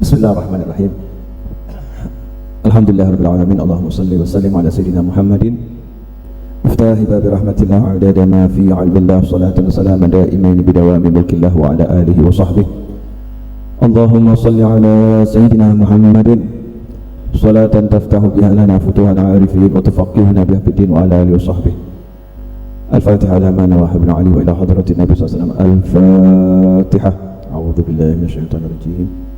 Bismillahirrahmanirrahim. Alhamdulillahirabbil alamin. Allahumma shalli wa sallim ala sayyidina Muhammadin miftahi babi rahmatillah wa adada ma fi ilmillah, salatan wa salaman daimain bidawami mulkillah wa ala alihi wa sahbihi. Allahumma shalli ala sayyidina Muhammadin salatan taftahu biha lana futuhal arifin wa tufaqqihuna biha fid din wa ala alihi wa sahbihi. Al-Fatihah ala man wa habna ali wa ila hadratin Nabi sallallahu alaihi wasallam. Al-Fatihah. A'udzu billahi minasyaitonir rajim.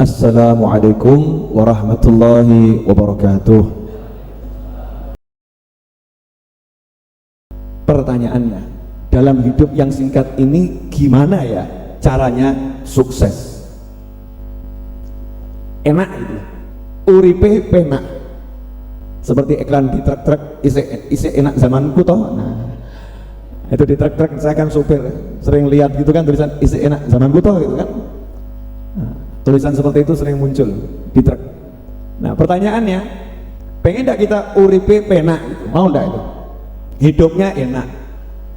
Assalamualaikum warahmatullahi wabarakatuh. Pertanyaannya, dalam hidup yang singkat ini gimana ya caranya sukses? Enak itu, uripe penak, seperti iklan di truk-truk, isi enak zamanku toh. Nah, itu di truk-truk, saya kan supir, sering lihat gitu kan tulisan isi enak zamanku toh gitu kan. Nah, tulisan seperti itu sering muncul di truk. Nah, pertanyaannya, pengen enggak kita uripe penak gitu? Mau enggak itu? Hidupnya enak,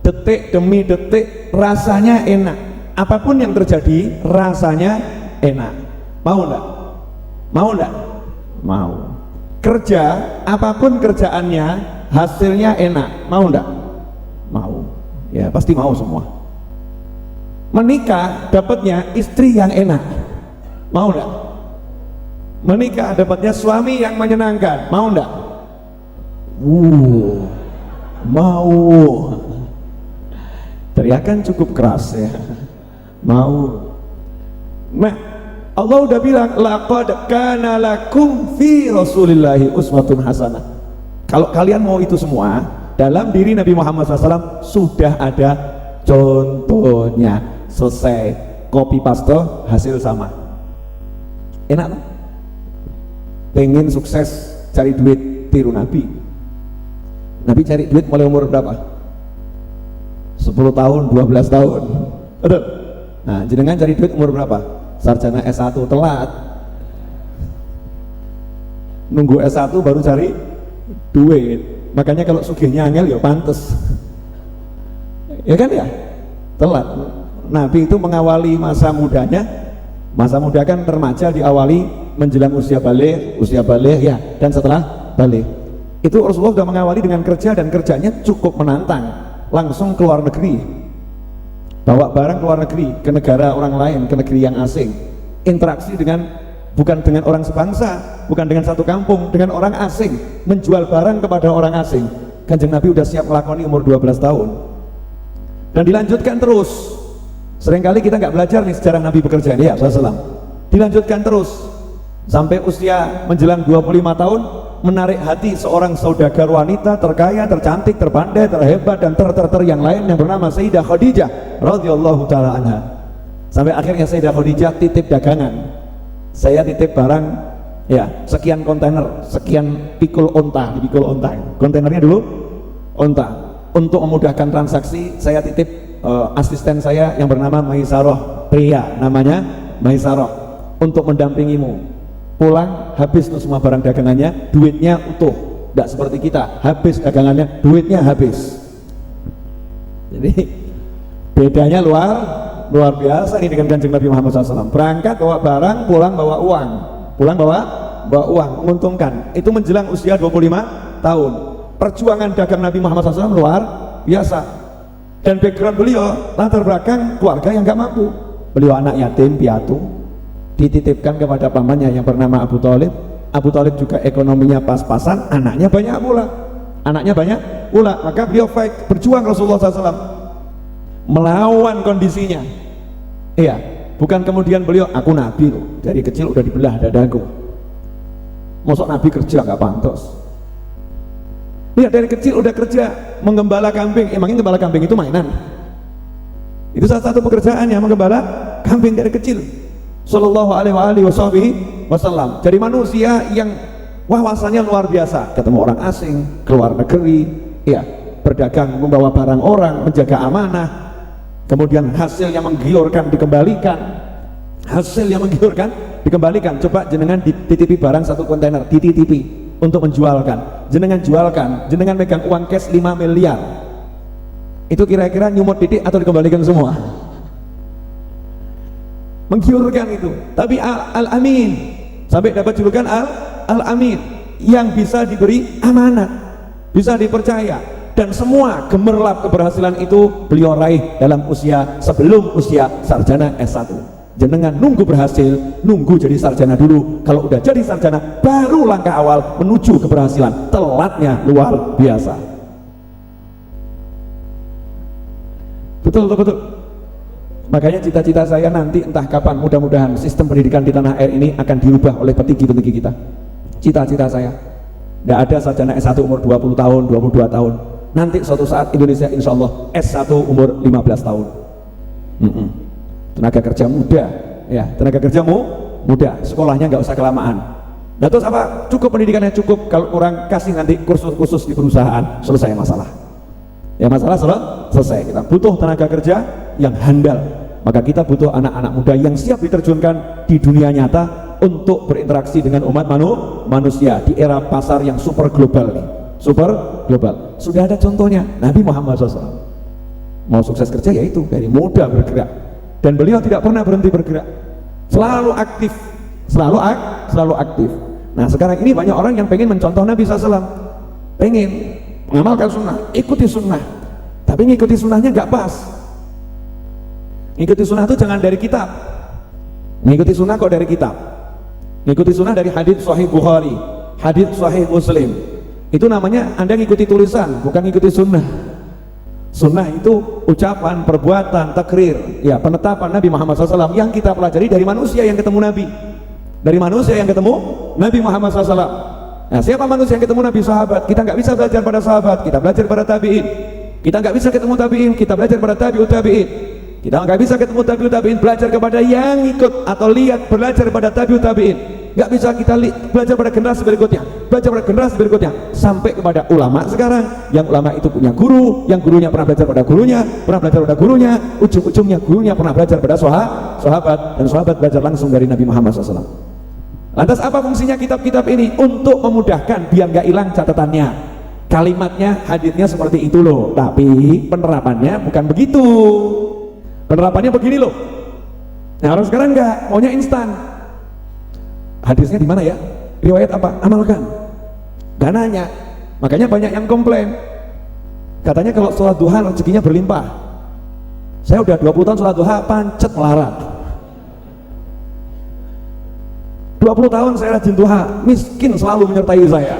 detik demi detik rasanya enak, apapun yang terjadi rasanya enak. Mau enggak? Mau enggak? Mau. Kerja, apapun kerjaannya hasilnya enak. Mau enggak? Mau. Ya pasti mau semua. Menikah dapatnya istri yang enak. Mau enggak? Menikah dapatnya suami yang menyenangkan. Mau enggak? Mau. Teriakan cukup keras ya. Mau. Nah, Allah udah bilang laqad kana lakum fi rasulillahi uswatun hasanah. Kalau kalian mau itu semua, dalam diri Nabi Muhammad SAW sudah ada contohnya. Selesai, copy paste, hasil sama. Enak kan? Pengen sukses, cari duit, tiru Nabi. Nabi cari duit mulai umur berapa? 10 tahun, 12 tahun. Betul? Nah, jenengan cari duit umur berapa? Sarjana S1 telat. Nunggu S1 baru cari duit. Makanya kalau sugihnya angel ya pantes. Ya kan ya? Telat. Nabi itu mengawali masa mudanya. Masa muda kan remaja diawali menjelang usia balik ya, dan setelah balik. Itu Rasulullah sudah mengawali dengan kerja, dan kerjanya cukup menantang. Langsung ke luar negeri, bawa barang ke luar negeri, ke negara orang lain, ke negeri yang asing, interaksi dengan, bukan dengan orang sebangsa, bukan dengan satu kampung, dengan orang asing, menjual barang kepada orang asing. Kanjeng Nabi udah siap melakoni umur 12 tahun, dan dilanjutkan terus. Seringkali kita nggak belajar nih sejarah Nabi bekerja ya, SAW. Dilanjutkan terus sampai usia menjelang 25 tahun, menarik hati seorang saudagar wanita terkaya, tercantik, terpandai, terhebat, dan ter yang lain yang bernama Sayyidah Khadijah radhiyallahu taala anha. Sampai akhirnya Sayyidah Khadijah titip dagangan. Saya titip barang ya, sekian kontainer, sekian pikul onta, dipikul onta. Kontainernya dulu onta. Untuk memudahkan transaksi, saya titip asisten saya yang bernama Maisarah, pria namanya Maisarah, untuk mendampingimu. Pulang habis tuh semua barang dagangannya, duitnya utuh, tidak seperti kita habis dagangannya, duitnya habis. Jadi bedanya luar biasa ini dengan Kanjeng Nabi Muhammad SAW. Berangkat bawa barang, pulang bawa uang, pulang bawa uang, menguntungkan. Itu menjelang usia 25 tahun. Perjuangan dagang Nabi Muhammad SAW luar biasa. Dan background beliau, latar belakang keluarga yang gak mampu. Beliau anak yatim piatu, dititipkan kepada pamannya yang bernama Abu Thalib. Abu Thalib juga ekonominya pas-pasan, anaknya banyak pula. Maka beliau fight, berjuang Rasulullah SAW melawan kondisinya. Iya, bukan kemudian beliau, aku Nabi loh, dari kecil udah dibelah dadaku, mosok Nabi kerja gak pantas. Iya, dari kecil udah kerja menggembala kambing. Emangnya gembala kambing itu mainan? Itu salah satu pekerjaannya, menggembala kambing dari kecil. Sallallahu alaihi wasallam. Jadi manusia yang wawasannya luar biasa, ketemu orang asing, keluar negeri, ya, berdagang, membawa barang orang, menjaga amanah, kemudian hasil yang menggiurkan dikembalikan, hasil yang menggiurkan dikembalikan. Coba jenengan dititipi barang satu kontainer, dititipi untuk menjualkan, jenengan jualkan, jenengan megang uang cash 5 miliar, itu kira-kira nyumut titik atau dikembalikan semua? Menggiurkan itu. Tapi Al-Amin, sampai dapat julukan Al-Amin, yang bisa diberi amanat, bisa dipercaya, dan semua gemerlap keberhasilan itu beliau raih dalam usia sebelum usia sarjana S1. Jenengan nunggu berhasil, nunggu jadi sarjana dulu. Kalau udah jadi sarjana, baru langkah awal menuju keberhasilan. Telatnya luar biasa. Betul. Makanya cita-cita saya nanti entah kapan, mudah-mudahan sistem pendidikan di tanah air ini akan dirubah oleh petinggi-petinggi kita. Cita-cita saya, tidak ada sarjana S1 umur 20 tahun, 22 tahun. Nanti suatu saat Indonesia insya Allah S1 umur 15 tahun. Tenaga kerja muda, ya, tenaga kerjamu muda, sekolahnya nggak usah kelamaan. Nah, terus apa? Cukup pendidikannya cukup, kalau kurang kasih nanti kursus khusus di perusahaan, selesai masalah. Ya, masalah selesai. Kita butuh tenaga kerja yang handal, maka kita butuh anak-anak muda yang siap diterjunkan di dunia nyata untuk berinteraksi dengan umat manusia di era pasar yang super global nih. Super global. Sudah ada contohnya, Nabi Muhammad SAW. Mau sukses kerja yaitu dari muda bergerak. Dan beliau tidak pernah berhenti bergerak, selalu aktif, selalu aktif. Nah, sekarang ini banyak orang yang pengen mencontoh Nabi SAW, pengen mengamalkan sunnah, ikuti sunnah, tapi ngikuti sunnahnya nggak pas. Ngikuti sunnah itu jangan dari kitab, ngikuti sunnah kok dari kitab, ngikuti sunnah dari hadits Sahih Bukhari, hadits Sahih Muslim. Itu namanya Anda ngikuti tulisan, bukan ngikuti sunnah. Sunnah itu ucapan, perbuatan, takrir, ya, penetapan Nabi Muhammad SAW yang kita pelajari dari manusia yang ketemu Nabi, dari manusia yang ketemu Nabi Muhammad SAW. Nah, siapa manusia yang ketemu Nabi? Sahabat. Kita nggak bisa belajar pada sahabat, kita belajar pada tabiin. Kita nggak bisa ketemu tabiin, kita belajar pada tabiut tabiin. Kita nggak bisa ketemu tabiut tabiin, belajar kepada yang ikut atau lihat, belajar pada tabiut tabiin. Nggak bisa kita belajar pada generasi berikutnya, belajar pada generasi berikutnya, sampai kepada ulama sekarang, yang ulama itu punya guru, yang gurunya pernah belajar pada gurunya, pernah belajar pada gurunya, ujung-ujungnya gurunya pernah belajar pada sahabat, dan sahabat belajar langsung dari Nabi Muhammad SAW. Lantas apa fungsinya kitab-kitab ini? Untuk memudahkan, biar nggak hilang catatannya, kalimatnya, haditsnya seperti itu loh, tapi penerapannya bukan begitu. Penerapannya begini loh. Nah, orang sekarang nggak, maunya instan. Hadisnya di mana ya? Riwayat apa? Amalkan. Gak nanya. Makanya banyak yang komplain. Katanya kalau sholat duha rezekinya berlimpah. Saya udah 20 tahun sholat duha, pancet melarat. 20 tahun saya rajin duha, miskin selalu menyertai saya.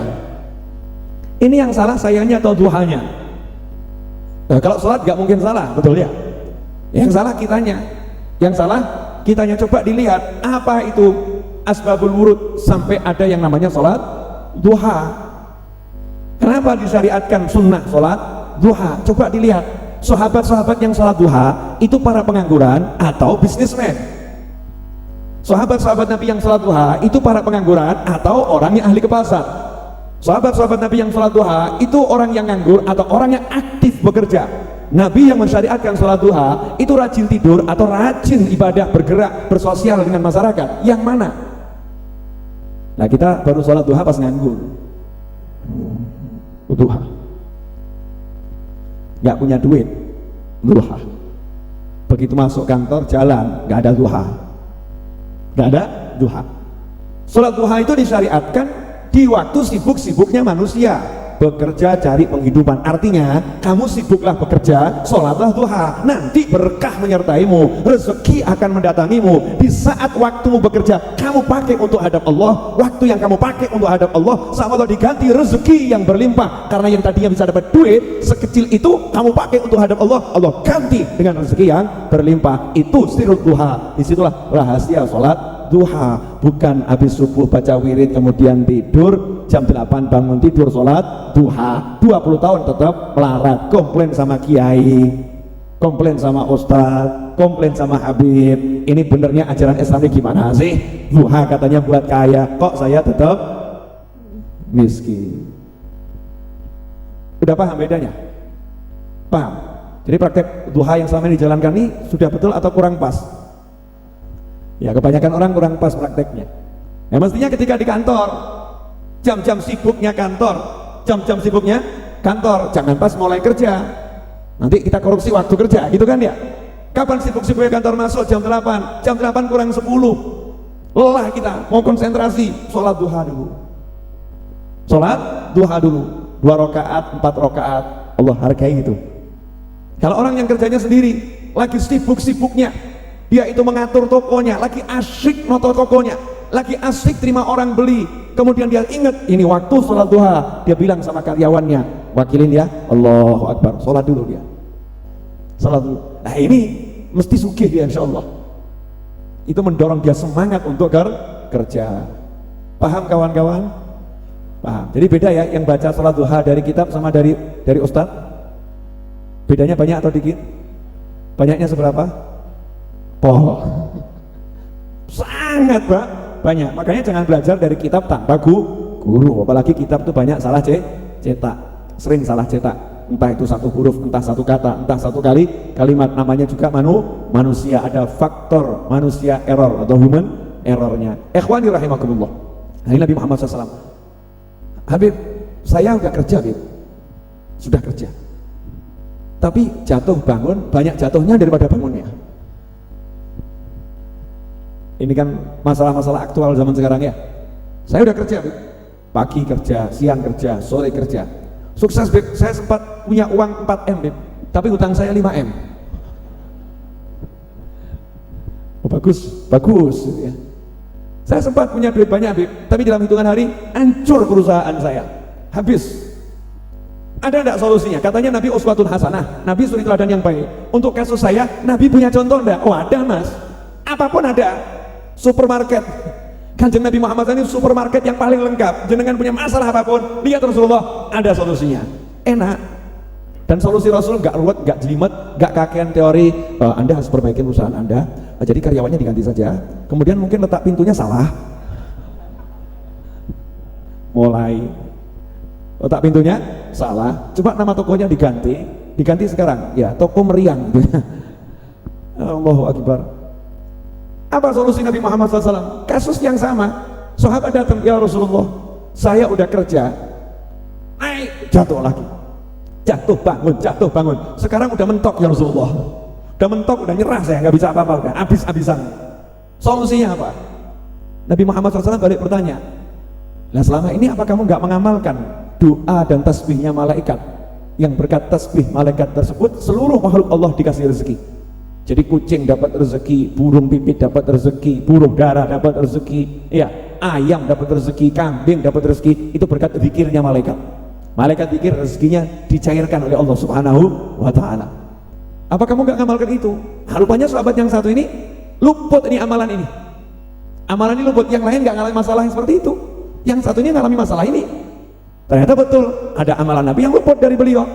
Ini yang salah sayanya atau duhanya? Nah, kalau sholat gak mungkin salah, betul ya? Yang salah kitanya. Yang salah kitanya. Coba dilihat apa itu asbabul wurud sampai ada yang namanya sholat duha. Kenapa disyariatkan sunnah sholat duha? Coba dilihat sahabat-sahabat yang sholat duha itu para pengangguran atau bisnismen. Sahabat-sahabat Nabi yang sholat duha itu para pengangguran atau orang yang ahli ke pasar. Sahabat-sahabat Nabi yang sholat duha itu orang yang nganggur atau orang yang aktif bekerja. Nabi yang mensyariatkan sholat duha itu rajin tidur atau rajin ibadah, bergerak, bersosial dengan masyarakat. Yang mana? Nah, kita baru sholat duha pas nganggur, duha, nggak punya duit, duha. Begitu masuk kantor jalan, nggak ada duha, nggak ada duha. Sholat duha itu disyariatkan di waktu sibuk-sibuknya manusia, bekerja cari penghidupan. Artinya kamu sibuklah bekerja, sholatlah duha, nanti berkah menyertaimu, rezeki akan mendatangimu. Di saat waktumu bekerja kamu pakai untuk hadap Allah, waktu yang kamu pakai untuk hadap Allah sama Allah diganti rezeki yang berlimpah. Karena yang tadinya bisa dapat duit sekecil itu kamu pakai untuk hadap Allah, Allah ganti dengan rezeki yang berlimpah. Itu sirul duha. Disitulah rahasia sholat duha. Bukan habis subuh baca wirid kemudian tidur, jam 8 bangun tidur sholat duha, 20 tahun tetap melarat, komplain sama kiai, komplain sama ustadz, komplain sama habib. Ini benernya ajaran Islamnya gimana sih? Duha katanya buat kaya, kok saya tetap miskin. Udah paham bedanya? Paham? Jadi praktek duha yang selama ini dijalankan ini sudah betul atau kurang pas? Ya kebanyakan orang kurang pas prakteknya. Ya mestinya ketika di kantor, jam-jam sibuknya kantor, jangan pas mulai kerja. Nanti kita korupsi waktu kerja, gitu kan ya? Kapan sibuk-sibuknya kantor masuk jam 8 kurang 10. Lelah kita, mau konsentrasi, sholat duha dulu. Sholat duha dulu, 2 rakaat, 4 rakaat, Allah hargai itu. Kalau orang yang kerjanya sendiri, lagi sibuk-sibuknya, dia itu mengatur tokonya, lagi asyik noto tokonya, lagi asyik terima orang beli, kemudian dia ingat ini waktu sholat duha, dia bilang sama karyawannya, wakilin ya, Allahu Akbar, sholat dulu dia, sholat dulu. Nah ini mesti sugih dia insya Allah. Itu mendorong dia semangat untuk kerja. Paham kawan-kawan? Paham. Jadi beda ya yang baca sholat duha dari kitab sama dari ustadz. Bedanya banyak atau dikit? Banyaknya seberapa? Sangat banyak. Makanya jangan belajar dari kitab tanpa guru. Apalagi kitab itu banyak salah cetak, sering salah cetak. Entah itu satu huruf, entah satu kata, entah satu kalimat. Namanya juga manusia, ada faktor manusia error atau human errornya. Ikhwani rahimakumullah. Hari Nabi Muhammad SAW, Habib, saya udah kerja, Habib, sudah kerja, tapi jatuh bangun banyak jatuhnya daripada bangunnya. Ini kan masalah-masalah aktual zaman sekarang ya. Saya udah kerja, Habib, pagi kerja, siang kerja, sore kerja. Sukses, Beb. Saya sempat punya uang 4M, Beb, tapi hutang saya 5M. Oh, bagus ya. Saya sempat punya duit banyak, Beb, tapi dalam hitungan hari hancur perusahaan saya, habis. Ada enggak solusinya? Katanya Nabi uswatun hasanah, Nabi suri teladan yang baik. Untuk kasus saya, Nabi punya contoh enggak? Oh ada, Mas, apapun ada. Supermarket, Kanjeng Nabi Muhammad ini supermarket yang paling lengkap. Jenengan punya masalah apapun, lihat Rasulullah, ada solusinya. Enak. Dan solusi Rasul nggak ruwet, nggak jelimet, nggak kakean teori. Anda harus perbaiki perusahaan Anda, jadi karyawannya diganti saja. Kemudian mungkin letak pintunya salah. Mulai letak pintunya salah. Coba nama tokonya diganti sekarang. Ya, toko meriang. Allahu Akbar. Apa solusi Nabi Muhammad SAW? Kasus yang sama, sahabat datang, ya Rasulullah, saya udah kerja, naik, jatuh lagi, jatuh bangun, sekarang udah mentok ya Rasulullah, udah mentok, udah nyerah, saya nggak bisa apa-apa, udah habis-habisan. Solusinya apa? Nabi Muhammad SAW balik bertanya, nah selama ini apa kamu nggak mengamalkan doa dan tasbihnya malaikat, yang berkat tasbih malaikat tersebut seluruh makhluk Allah dikasih rezeki. Jadi kucing dapat rezeki, burung pipit dapat rezeki, burung dara dapat rezeki, ya, ayam dapat rezeki, kambing dapat rezeki, itu berkat zikirnya malaikat. Malaikat zikir, rezekinya dicairkan oleh Allah Subhanahu wa ta'ala. Apa kamu gak ngamalkan itu? Rupanya sahabat yang satu ini luput ini amalan ini. Amalan ini luput, yang lain gak ngalami masalah yang seperti itu. Yang satunya ngalami masalah ini. Ternyata betul, ada amalan Nabi yang luput dari beliau.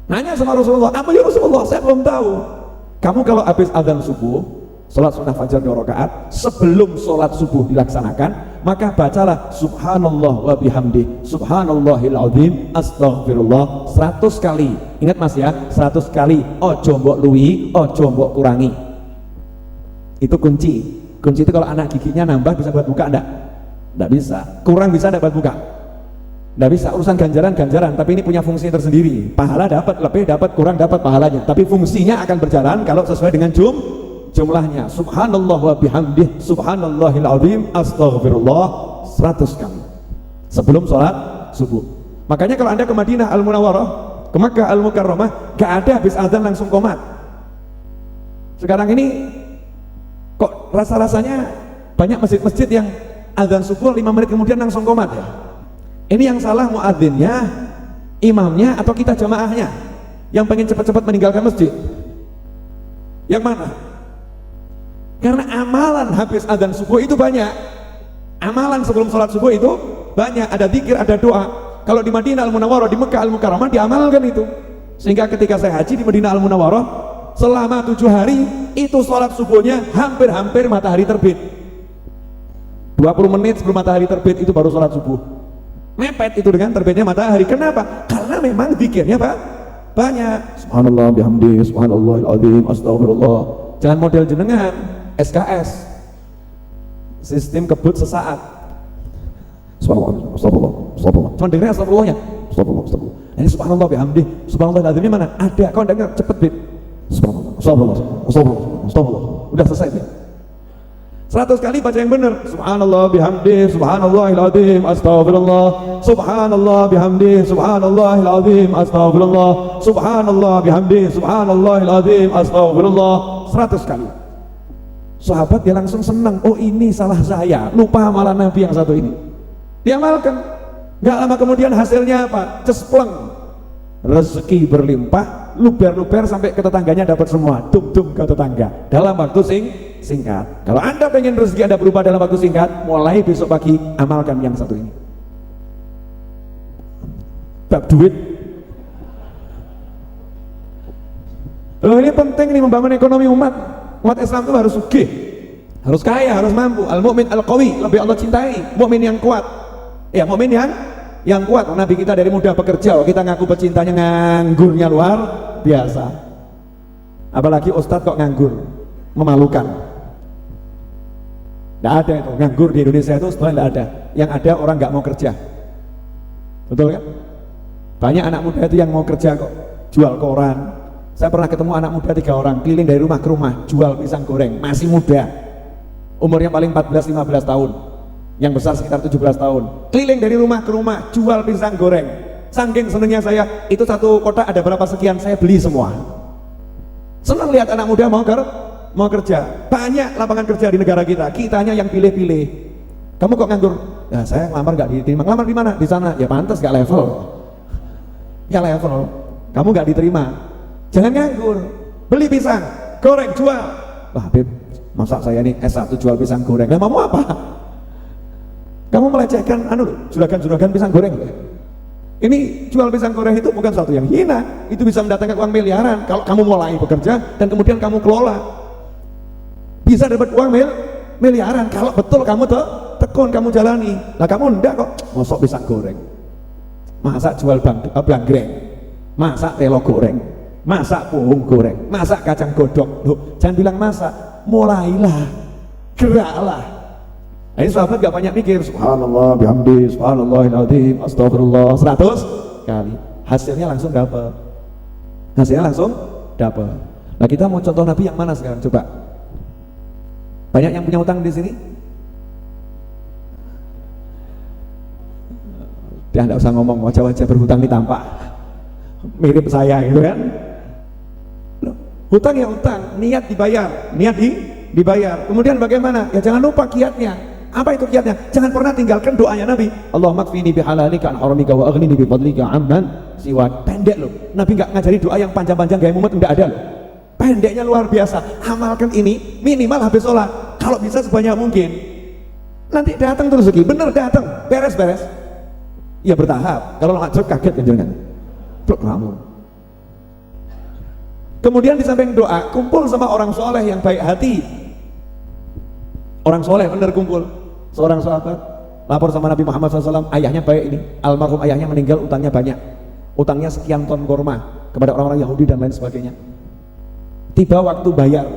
Nanya sama Rasulullah, apa ya Rasulullah? Saya belum tahu. Kamu kalau habis adzan subuh, sholat sunnah fajar 2 rakaat, sebelum sholat subuh dilaksanakan, maka bacalah subhanallah wa bihamdi, subhanallahil azim, astaghfirullah 100 kali. Ingat Mas ya, 100 kali. Ojo mbok luwi, ojo mbok kurangi. Itu kunci. Kunci itu kalau anak giginya nambah bisa buat buka enggak? Enggak bisa. Kurang bisa enggak buat buka? Nggak bisa. Urusan ganjaran, tapi ini punya fungsi tersendiri. Pahala dapat, lebih dapat, kurang dapat pahalanya, tapi fungsinya akan berjalan kalau sesuai dengan jumlahnya. Subhanallah wa bihamdih, subhanallahil azim, astaghfirullah 100 kali sebelum sholat subuh. Makanya kalau Anda ke Madinah Al-Munawwarah, ke Makkah Al-Mukarramah, gak ada habis azan langsung qomat. Sekarang ini kok rasa-rasanya banyak masjid-masjid yang azan subuh 5 menit kemudian langsung qomat ya. Ini yang salah muadzinnya, imamnya, atau kita jamaahnya yang pengen cepat-cepat meninggalkan masjid? Yang mana? Karena amalan habis adzan subuh itu banyak. Amalan sebelum sholat subuh itu banyak, ada zikir, ada doa. Kalau di Madinah Al-Munawwarah, di Mekah Al-Mukarramah diamalkan itu. Sehingga ketika saya haji di Madinah Al-Munawwarah, selama 7 hari itu sholat subuhnya hampir-hampir matahari terbit. 20 menit sebelum matahari terbit itu baru sholat subuh. Mepet itu dengan terbitnya matahari. Kenapa? Karena memang zikirnya banyak. Subhanallah bihamdi, subhanallahil azim, astagfirullah. Jangan model jenengan SKS. sistem kebut sesaat. Subhanallah. Cuma dengerin astagfirullahnya. Subhanallah. Ini subhanallah bihamdi, subhanallah lazimnya mana? Ada. Kau dengar cepet bib. Subhanallah. Udah selesai bib. 100 kali baca yang benar. Subhanallah bihamdi, subhanallahil azim, astagfirullah. Subhanallah bihamdi, subhanallahil azim, astagfirullah. Subhanallah bihamdi, subhanallahil azim, astagfirullah. 100 kali. Sahabat dia langsung senang. Oh, ini salah saya. Lupa amalan Nabi yang satu ini. Diamalkan. Gak lama kemudian hasilnya apa? Cespleng. Rezeki berlimpah, luber-luber sampai ke tetangganya dapat semua. Dum-dum ke tetangga dalam waktu singkat. Kalau Anda pengen rezeki Anda berubah dalam waktu singkat, mulai besok pagi amalkan yang satu ini. Bab duit. Loh, ini penting nih membangun ekonomi umat. Umat Islam itu harus sugih, harus kaya, harus mampu. Al-mu'min al-qawi, lebih Allah cintai. Mukmin yang kuat. Ya, mukmin yang kuat. Nabi kita dari muda bekerja, kita ngaku pecintanya, nganggurnya luar biasa. Apalagi ustadz kok nganggur, memalukan. Tidak ada itu, nganggur di Indonesia itu sebenarnya tidak ada. Yang ada orang nggak mau kerja. Betul kan? Banyak anak muda itu yang mau kerja kok, jual koran. Saya pernah ketemu anak muda 3 orang, keliling dari rumah ke rumah, jual pisang goreng, masih muda. Umurnya paling 14-15 tahun. Yang besar sekitar 17 tahun. Keliling dari rumah ke rumah, jual pisang goreng. Saking senengnya saya, itu satu kotak ada berapa sekian, saya beli semua. Senang lihat anak muda mau kerja. Banyak lapangan kerja di negara kita, kitanya yang pilih-pilih. Kamu kok nganggur? Ya, saya ngelamar nggak diterima. Ngelamar di mana? Di sana. Ya pantas nggak level. Ya level. Kamu nggak diterima. Jangan nganggur. Beli pisang goreng, jual. Wah, Beb, masa saya ini S1 jual pisang goreng? Lah mau apa? Kamu melecehkan juragan pisang goreng. Ini jual pisang goreng itu bukan sesuatu yang hina, itu bisa mendatangkan uang miliaran kalau kamu mulai bekerja dan kemudian kamu kelola. Bisa dapat uang miliaran kalau betul kamu tekun, kamu jalani. Nah, kamu enggak kok, mosok pisang goreng. Masak jual blangreng, masak telo goreng, masak pohong goreng, masak kacang godok. Loh, jangan bilang masak, mulailah, geraklah. Nah, ini sahabat gak banyak mikir, subhanallah bihamdi, subhanallahil azim, astagfirullah 100 kali. Hasilnya langsung dapat. Nah, kita mau contoh Nabi yang mana sekarang? Coba. Banyak yang punya utang di sini? Dia enggak usah ngomong, wajah-wajah berhutang ditampak. Mirip saya gitu kan. Hutang ya hutang, niat dibayar. Kemudian bagaimana? Ya jangan lupa kiatnya. Apa itu kiatnya? Jangan pernah tinggalkan doanya Nabi. Allahumma kfini bihalalika an haramika wa aghnini bifadlika amman siwa. Pendek loh. Nabi nggak ngajari doa yang panjang-panjang gaya mumet, nggak ada loh. Pendeknya luar biasa. Amalkan ini minimal habis sholat. Kalau bisa sebanyak mungkin. Nanti datang terus rezeki. Bener datang. Beres. Ya bertahap. Kalau ngajak kaget kan jangan. Kamu. Kemudian di samping doa, kumpul sama orang soleh yang baik hati. Orang soleh bener kumpul. Seorang sahabat lapor sama Nabi Muhammad SAW, ayahnya baik ini, almarhum ayahnya meninggal, utangnya banyak, utangnya sekian ton kurma kepada orang-orang Yahudi dan lain sebagainya. Tiba waktu bayar,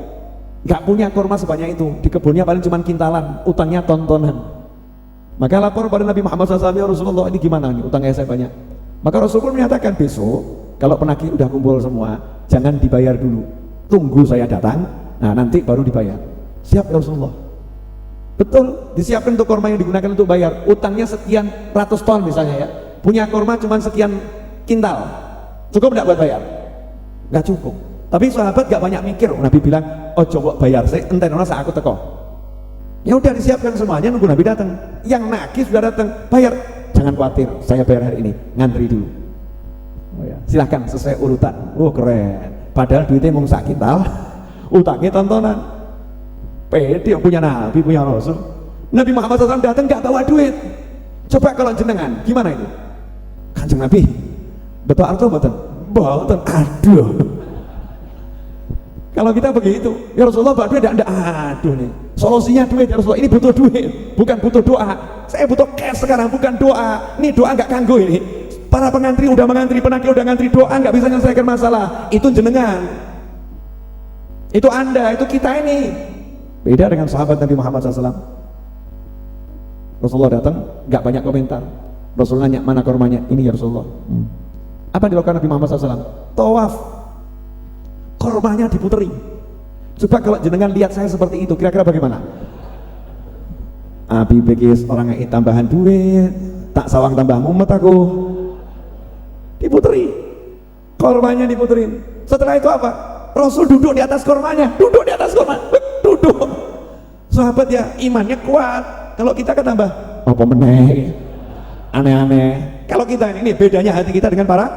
nggak punya kurma sebanyak itu, di kebunnya paling cuma kintalan, utangnya ton-tonan. Maka lapor pada Nabi Muhammad SAW, ya Rasulullah, ini gimana nih, utangnya saya banyak. Maka Rasulullah menyatakan, besok kalau penagih udah kumpul semua, jangan dibayar dulu, tunggu saya datang, nah nanti baru dibayar. Siap ya Rasulullah. Betul, disiapkan untuk kurma yang digunakan untuk bayar. Utangnya sekian ratus ton misalnya ya, punya kurma cuma sekian kintal, cukup nggak buat bayar? Nggak cukup. Tapi sahabat nggak banyak mikir. Nabi bilang, oh coba bayar, saya enten orang saya aku teko. Ya udah disiapkan semuanya, nunggu Nabi datang. Yang nagih sudah datang, bayar. Jangan khawatir, saya bayar hari ini, ngantri dulu. Oh ya, silahkan sesuai urutan. Oh keren. Padahal duitnya mau sak kintal, utangnya tontonan. Pede yang punya Nabi, punya Rasul. Nabi Muhammad SAW datang nggak bawa duit. Coba kalau jenengan, gimana itu? Kanjeng Nabi, betul atau betul? Betul. Aduh. Kalau kita begitu, ya Rasulullah bawa duit, enggak. Aduh nih. Solusinya duit ya Rasulullah. Ini butuh duit, bukan butuh doa. Saya butuh cash sekarang, bukan doa. Ini doa nggak kanggo ini. Para pengantri udah mengantri, penagih udah ngantri, doa nggak bisa menyelesaikan masalah. Itu jenengan. Itu Anda, itu kita ini. Beda dengan sahabat Nabi Muhammad SAW. Rasulullah datang, nggak banyak komentar. Rasul nanya, mana kormanya? Ini ya Rasulullah. Apa yang dilakukan Nabi Muhammad SAW? Tawaf, kormanya diputeri. Coba kalau jenengan lihat saya seperti itu, kira-kira bagaimana? Abi begis orang yang tambahan duit, tak sawang tambah mumet aku. Diputeri, kormanya diputerin. Setelah itu apa? Rasul duduk di atas kormanya, duduk di atas korma, duduk. Sahabat ya imannya kuat. Kalau kita kan tambah apa meneh, aneh-aneh. Kalau kita ini bedanya hati kita dengan para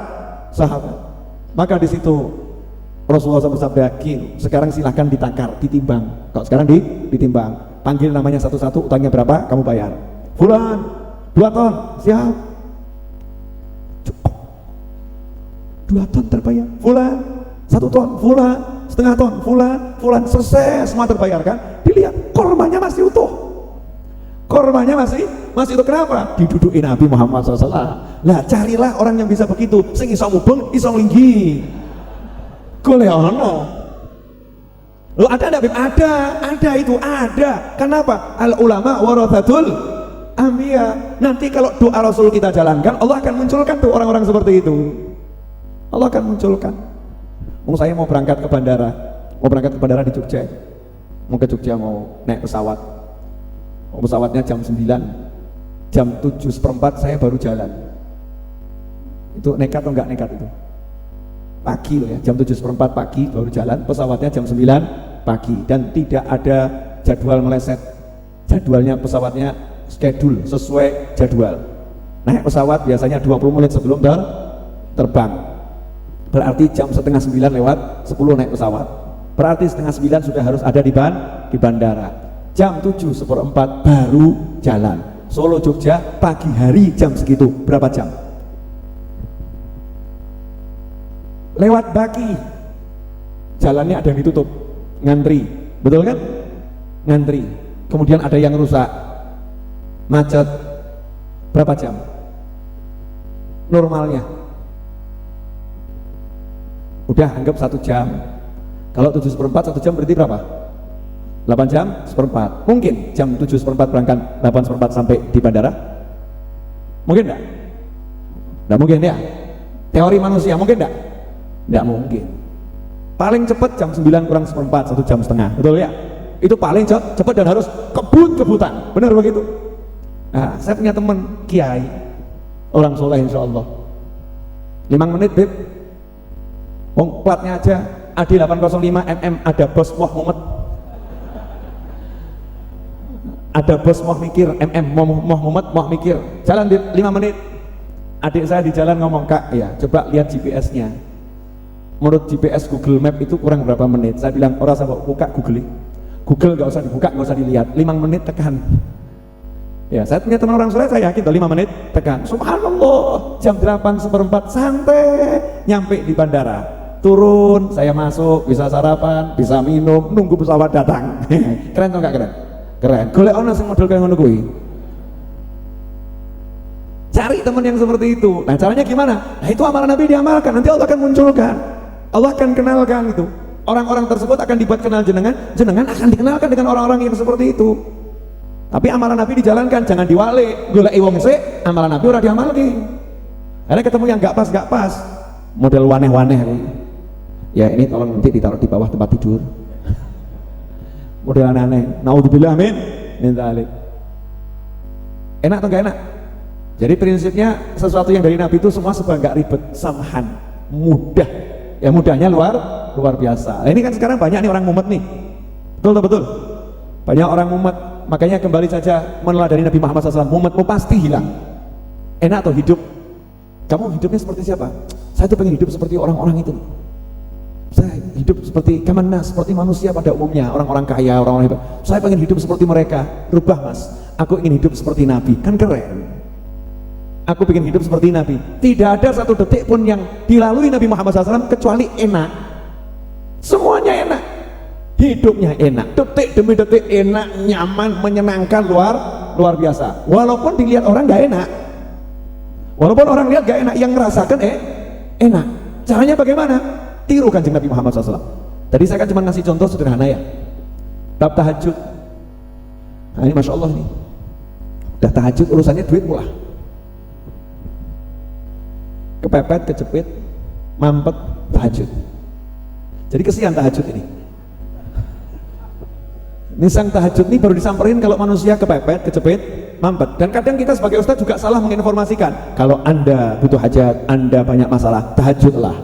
sahabat. Maka di situ Rasulullah SAW bersabda, sekarang silahkan ditakar, ditimbang. Kalau sekarang ditimbang, panggil namanya satu-satu, utangnya berapa, kamu bayar. Fulan, 2 ton, siap. 2 ton terbayar. Fulan, 1 ton, fulan, setengah ton, fulan, selesai, semua terbayarkan. Dilihat, kormanya masih utuh. Kormanya masih itu. Kenapa? Diduduki Nabi Muhammad SAW. Lah carilah orang yang bisa begitu, sing iso mubeng, iso nglinggi. Golek ono. Lo ada enggak, Bib? Ada itu, ada. Kenapa? Al ulama warathatul anbiya. Nanti kalau doa Rasul kita jalankan, Allah akan munculkan tuh orang-orang seperti itu. Allah akan munculkan. Saya mau berangkat ke bandara di Jogja. Mau ke Jogja, mau naik pesawat. Pesawatnya jam 9, jam 7:15 saya baru jalan. Itu nekat atau enggak nekat itu? Pagi loh ya, jam 7:15 pagi baru jalan, pesawatnya jam 9 pagi dan tidak ada jadwal meleset. Jadwalnya pesawatnya schedule sesuai jadwal. Naik pesawat biasanya 20 menit sebelum terbang. Berarti jam setengah 9 lewat 10 naik pesawat. Berarti setengah 9 sudah harus ada di bandara. Jam 7:15 baru jalan. Solo Jogja pagi hari jam segitu, berapa jam? Lewat Baki, jalannya ada yang ditutup, ngantri, betul kan? Ngantri, kemudian ada yang rusak, macet, berapa jam? Normalnya udah anggap 1 jam. Kalau 7:15 1 jam berarti berapa? 8 jam seperempat. Mungkin jam 7:15 berangkat, 8:15 sampai di bandara? Mungkin enggak? Enggak mungkin ya? Teori manusia mungkin enggak? Enggak mungkin. Paling cepat jam 9 kurang seperempat, 1 jam setengah, betul ya? Itu paling cepat dan harus kebut-kebutan, benar begitu? Nah, saya punya teman kiai, orang soleh insya Allah. 5 menit, Beb. Platnya aja AD 805 MM, ada bos Muhammad. Ada bos mau mikir, Muhammad mau mikir, jalan 5 menit. Adik saya di jalan ngomong, Kak, ya coba lihat GPS-nya. Menurut GPS Google Map itu kurang berapa menit? Saya bilang, orang saya buka Google nggak usah dibuka, nggak usah dilihat, 5 menit tekan. Ya, saya punya teman orang soleh, saya yakin 5 menit tekan. Subhanallah, jam 8:15 santai nyampe di bandara. Turun, saya masuk, bisa sarapan, bisa minum, nunggu pesawat datang. Keren atau nggak keren? Keren. Golek ono sing model kayak ngono kuwi. Cari teman yang seperti itu. Nah, caranya gimana? Nah, itu amalan Nabi diamalkan. Nanti Allah akan munculkan. Allah akan kenalkan itu. Orang-orang tersebut akan dibuat kenal jenengan akan dikenalkan dengan orang-orang yang seperti itu. Tapi amalan Nabi dijalankan, jangan diwale. Golek wong sik, amalan Nabi ora diamalki. Karena ketemu yang enggak pas. Model waneh-waneh. Ya, ini tolong nanti ditaruh di bawah tempat tidur. Model aneh-aneh, naudzubillah amin min dzalik. Enak atau enggak enak? Jadi prinsipnya sesuatu yang dari Nabi itu semua serba enggak ribet, samhan, mudah. Ya mudahnya luar biasa. Nah, ini kan sekarang banyak nih orang mumet nih. Betul. Banyak orang mumet, makanya kembali saja meneladani Nabi Muhammad SAW. Mumetmu pasti hilang. Enak atau hidup? Kamu hidupnya seperti siapa? Saya tuh pengen hidup seperti orang-orang itu. Saya hidup seperti kemana, seperti manusia pada umumnya, orang-orang kaya, orang-orang hebat. Saya pengen hidup seperti mereka. Rubah, Mas, aku ingin hidup seperti Nabi. Kan keren. Aku ingin hidup seperti Nabi. Tidak ada satu detik pun yang dilalui Nabi Muhammad SAW kecuali enak. Semuanya enak. Hidupnya enak, detik demi detik enak, nyaman, menyenangkan, luar biasa. Walaupun dilihat orang gak enak, walaupun orang lihat gak enak, yang ngerasakan enak. Caranya bagaimana? Tiru Kanjeng Nabi Muhammad SAW. Tadi saya kan cuma ngasih contoh sederhana ya. Bab tahajud. Nah, ini Masya Allah nih. Dah tahajud urusannya duit pula. Kepepet, kecepit, mampet, tahajud. Jadi kesian tahajud ini. Nisang tahajud ini baru disamperin kalau manusia kepepet, kecepit, mampet. Dan kadang kita sebagai ustadz juga salah menginformasikan. Kalau Anda butuh hajat, Anda banyak masalah, tahajudlah.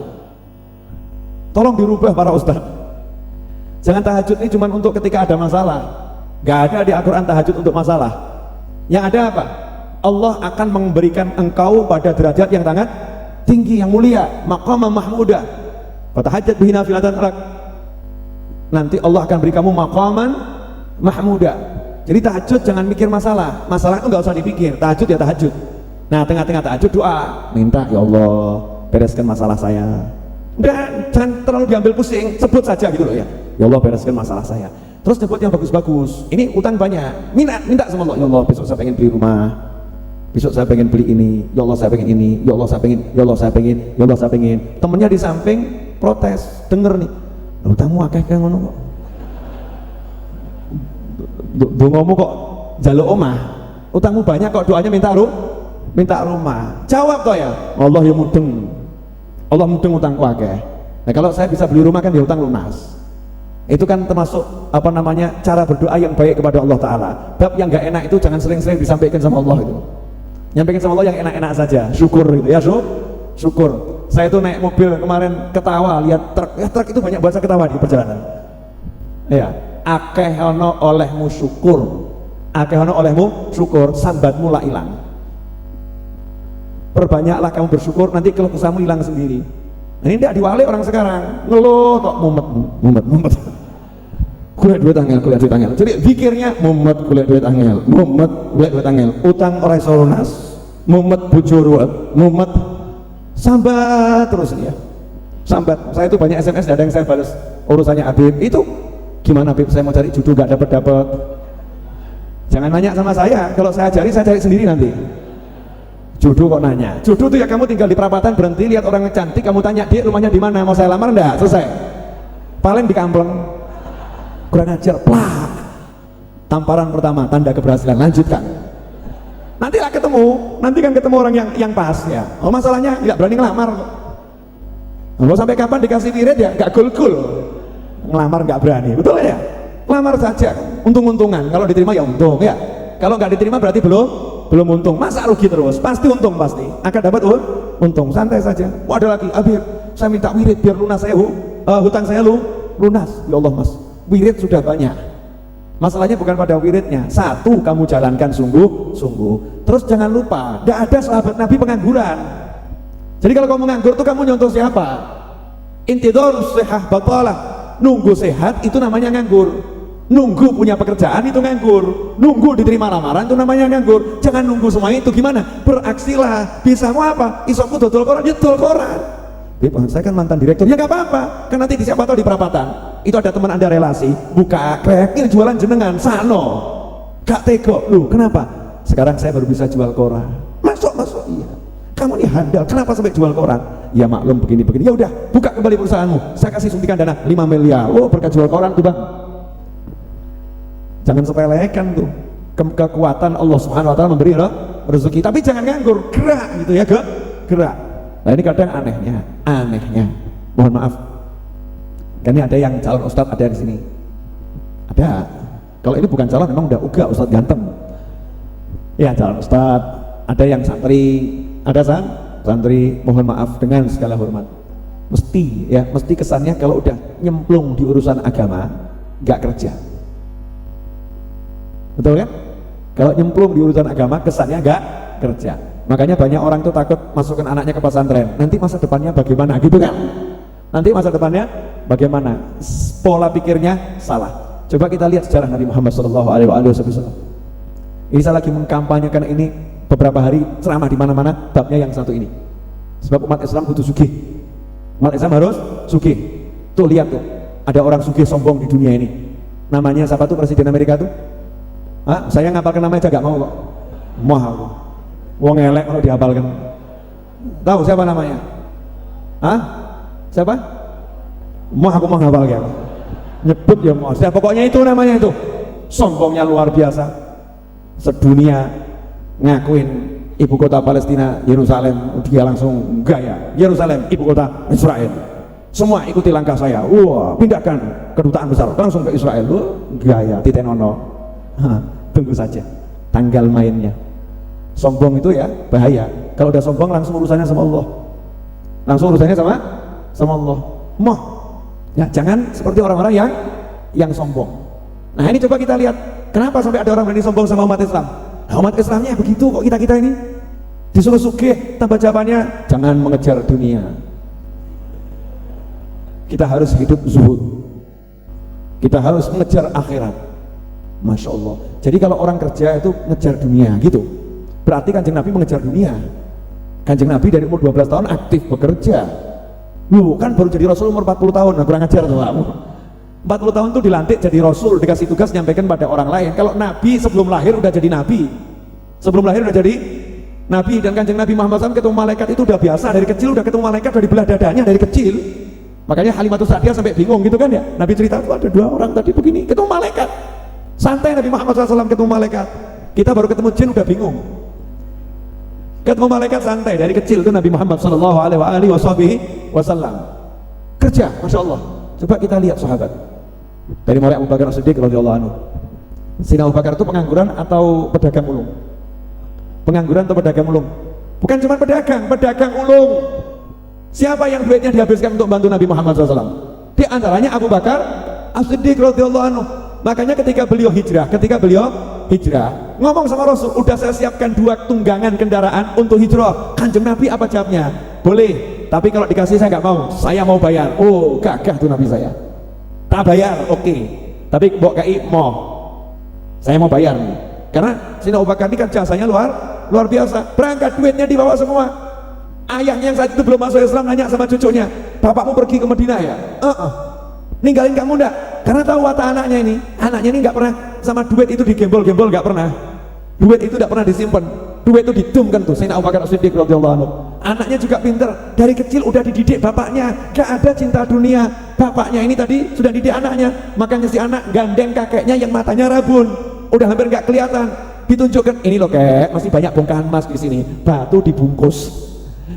Tolong dirubah para ustadz. Jangan tahajud ini cuma untuk ketika ada masalah. Gak ada di Al-Quran tahajud untuk masalah. Yang ada apa? Allah akan memberikan engkau pada derajat yang sangat tinggi, yang mulia, maqamah mahmudah. Fatahajjat bihi nafilatan lak. Nanti Allah akan beri kamu maqaman mahmudah. Jadi tahajud jangan mikir masalah. Masalah itu nggak usah dipikir. Tahajud ya tahajud. Nah, tengah-tengah tahajud doa, minta ya Allah bereskan masalah saya. Udah, jangan terlalu diambil pusing, sebut saja gitu loh ya. Ya Allah bereskan masalah saya. Terus sebut yang bagus-bagus. Ini utang banyak. Minta sama Allah. Ya Allah, besok saya pengen beli rumah. Besok saya pengen beli ini. Ya Allah saya pengen ini. Ya Allah saya pengen. Ya Allah saya pengen. Ya Allah saya pengen. Temennya di samping protes, denger nih. Utangmu akeh kayak ngono kok. Dongomu kok jaluk omah. Utangmu banyak kok doanya minta rumah. Jawab toh ya. Allah ya mudeng. Allah mudeng utangku akeh. Nah kalau saya bisa beli rumah kan ya utang lunas. Itu kan termasuk apa namanya cara berdoa yang baik kepada Allah Ta'ala. Bab yang gak enak itu jangan sering-sering disampaikan sama Allah itu. Nyampaikan sama Allah yang enak-enak saja. Syukur gitu ya, syukur. Saya itu naik mobil kemarin ketawa lihat truk. Ya truk itu banyak bahasa ketawa di perjalanan. Ya, akeh ono olehmu syukur. Akeh ono olehmu syukur, sambatmu lah hilang. Perbanyaklah kamu bersyukur, nanti keluh kesahmu hilang sendiri. Nah, ini tidak diwali orang sekarang, ngeluh kok mumet. Kuliah duit angel. Jadi pikirnya mumet kuliah duit angel, utang ora iso lunas, mumet bojo ruwet, mumet sambat terus ya. Sambat. Saya itu banyak SMS ada yang saya balas urusannya Habib. Itu gimana Habib, saya mau cari jodoh gak dapat. Jangan nanya sama saya, kalau saya cari sendiri nanti. Jodoh kok nanya? Jodoh tuh ya kamu tinggal di perapatan berhenti lihat orang cantik kamu tanya dia rumahnya di mana, mau saya lamar enggak? Selesai. Paling di Kampleng. Kurang ajar, plak. Tamparan pertama tanda keberhasilan, lanjutkan. Nanti lah ketemu orang yang pas ya. Oh masalahnya nggak berani ngelamar. Mau sampai kapan dikasih wirid ya nggak gul-gul. Ngelamar nggak berani, betul ya? Lamar saja, untung-untungan. Kalau diterima ya untung ya. Kalau nggak diterima berarti belum untung. Masa rugi terus? Pasti untung, pasti akan dapat untung. Santai saja. Oh, ada lagi Habib, saya minta wirid biar lunas saya hutang saya lunas. Ya Allah mas, wirid sudah banyak. Masalahnya bukan pada wiridnya. Satu, kamu jalankan sungguh-sungguh. Terus jangan lupa, tidak ada sahabat Nabi pengangguran. Jadi kalau kamu nganggur tuh kamu nyontoh siapa? Intidhar sihah batalah. Nunggu sehat itu namanya nganggur. Nunggu punya pekerjaan itu nganggur. Nunggu diterima lamaran itu namanya nganggur. Jangan nunggu semua itu. Gimana? Beraksilah. Bisamu apa? Isokku dodol koran, ya dodol koran. Saya kan mantan direktur. Ya nggak apa-apa. Kan nanti di siapa tahu di perapatan itu ada teman anda relasi, buka krek, ini jualan jenengan sano. Gak tego. Loh, kenapa? Sekarang saya baru bisa jual koran. Masuk. Iya. Kamu nih handal. Kenapa sampai jual koran? Ya maklum begini. Ya udah, buka kembali perusahaanmu. Saya kasih suntikan dana 5 miliar. Oh, berkat jual koran tuh, Bang. Jangan sepelekan tuh kekuatan Allah Subhanahu wa taala memberi rezeki, tapi jangan nganggur, gerak gitu ya, gerak. Nah ini kadang anehnya mohon maaf, kan ini ada yang calon ustadz ada di sini, ada. Kalau ini bukan calon memang udah ustadz ganteng ya, calon ustadz. Ada yang santri, mohon maaf dengan segala hormat, mesti kesannya kalau udah nyemplung di urusan agama nggak kerja. Betul kan? Kalau nyemplung di urusan agama kesannya enggak kerja. Makanya banyak orang tuh takut masukkan anaknya ke pesantren. Nanti masa depannya bagaimana gitu kan? Nanti masa depannya bagaimana? Pola pikirnya salah. Coba kita lihat sejarah Nabi Muhammad SAW. Ini saya lagi mengkampanyekan ini beberapa hari ceramah di mana-mana babnya yang satu ini. Sebab umat Islam butuh sugih. Umat Islam harus sugih. Tuh lihat tuh, ada orang sugih sombong di dunia ini. Namanya siapa tuh presiden Amerika tuh? Saya ngapalkan namanya aja gak mau kok. Moh aku. Wong elek kalau dihafalkan. Tahu siapa namanya? Siapa? Moh aku mau ngapal ya. Nyebut ya moh. Pokoknya itu namanya itu. Sombongnya luar biasa. Sedunia ngakuin ibu kota Palestina Yerusalem, dia langsung gaya Yerusalem ibu kota Israel, semua ikuti langkah saya, wah pindahkan kedutaan besar langsung ke Israel. Gaya titenono. Tunggu saja tanggal mainnya. Sombong itu ya bahaya. Kalau udah sombong langsung urusannya sama Allah, langsung urusannya sama Allah. Moh ya, jangan seperti orang-orang yang sombong. Nah ini coba kita lihat, kenapa sampai ada orang berani sombong sama umat Islam. Nah, umat Islamnya begitu kok, kita ini disuruh sugih, tambah jawabannya jangan mengejar dunia, kita harus hidup zuhud, kita harus mengejar akhirat. Masya Allah. Jadi kalau orang kerja itu ngejar dunia gitu, berarti Kanjeng Nabi mengejar dunia. Kanjeng Nabi dari umur 12 tahun aktif bekerja. Kan baru jadi Rasul umur 40 tahun, nah, kurang ajar tuh kamu. 40 tahun tuh dilantik jadi Rasul, dikasih tugas nyampaikan pada orang lain. Kalau Nabi sebelum lahir udah jadi Nabi, sebelum lahir udah jadi Nabi. Dan Kanjeng Nabi Muhammad SAW ketemu malaikat itu udah biasa, dari kecil udah ketemu malaikat, dari belah dadanya dari kecil. Makanya Halimatus Sa'diyah sampai bingung gitu kan ya, Nabi cerita tuh ada 2 orang tadi begini ketemu malaikat, santai Nabi Muhammad SAW ketemu malaikat. Kita baru ketemu jin udah bingung, ketemu malaikat santai dari kecil. Itu Nabi Muhammad SAW kerja, Masya Allah. Coba kita lihat sahabat, dari mulai Abu Bakar As-Siddiq radhiyallahu anhu. Sayyidina Abu Bakar itu pengangguran atau pedagang ulung? Pengangguran atau pedagang ulung? Bukan cuma pedagang ulung. Siapa yang duitnya dihabiskan untuk bantu Nabi Muhammad SAW? Di antaranya Abu Bakar As-Siddiq radhiyallahu anhu. Makanya ketika beliau hijrah ngomong sama Rasul, udah saya siapkan 2 tunggangan kendaraan untuk hijrah. Kanjeng Nabi apa jawabnya? Boleh, tapi kalau dikasih saya nggak mau, saya mau bayar. Oh gagah tuh Nabi saya, tak bayar oke, tapi bawa KI mau, saya mau bayar nih. Karena Sayyidina Abu Bakar ini kan jasanya luar biasa. Berangkat duitnya dibawa semua. Ayahnya yang saat itu belum masuk Islam nanya sama cucunya, bapakmu pergi ke Madinah ya? Ninggalin kamu enggak? Karena tahu watak anaknya ini nggak pernah sama duit itu digembol-gembol, nggak pernah. Duit itu tidak pernah disimpan, duit itu didumkan tuh. Sayyidina Abu Bakar As-Siddiq radhiyallahu anhu. Anaknya juga pinter, dari kecil udah dididik bapaknya, gak ada cinta dunia. Bapaknya ini tadi sudah didik anaknya, makanya si anak gandeng kakeknya yang matanya rabun, udah hampir nggak kelihatan. Ditunjukkan, ini loh kek, masih banyak bongkahan emas di sini, batu dibungkus.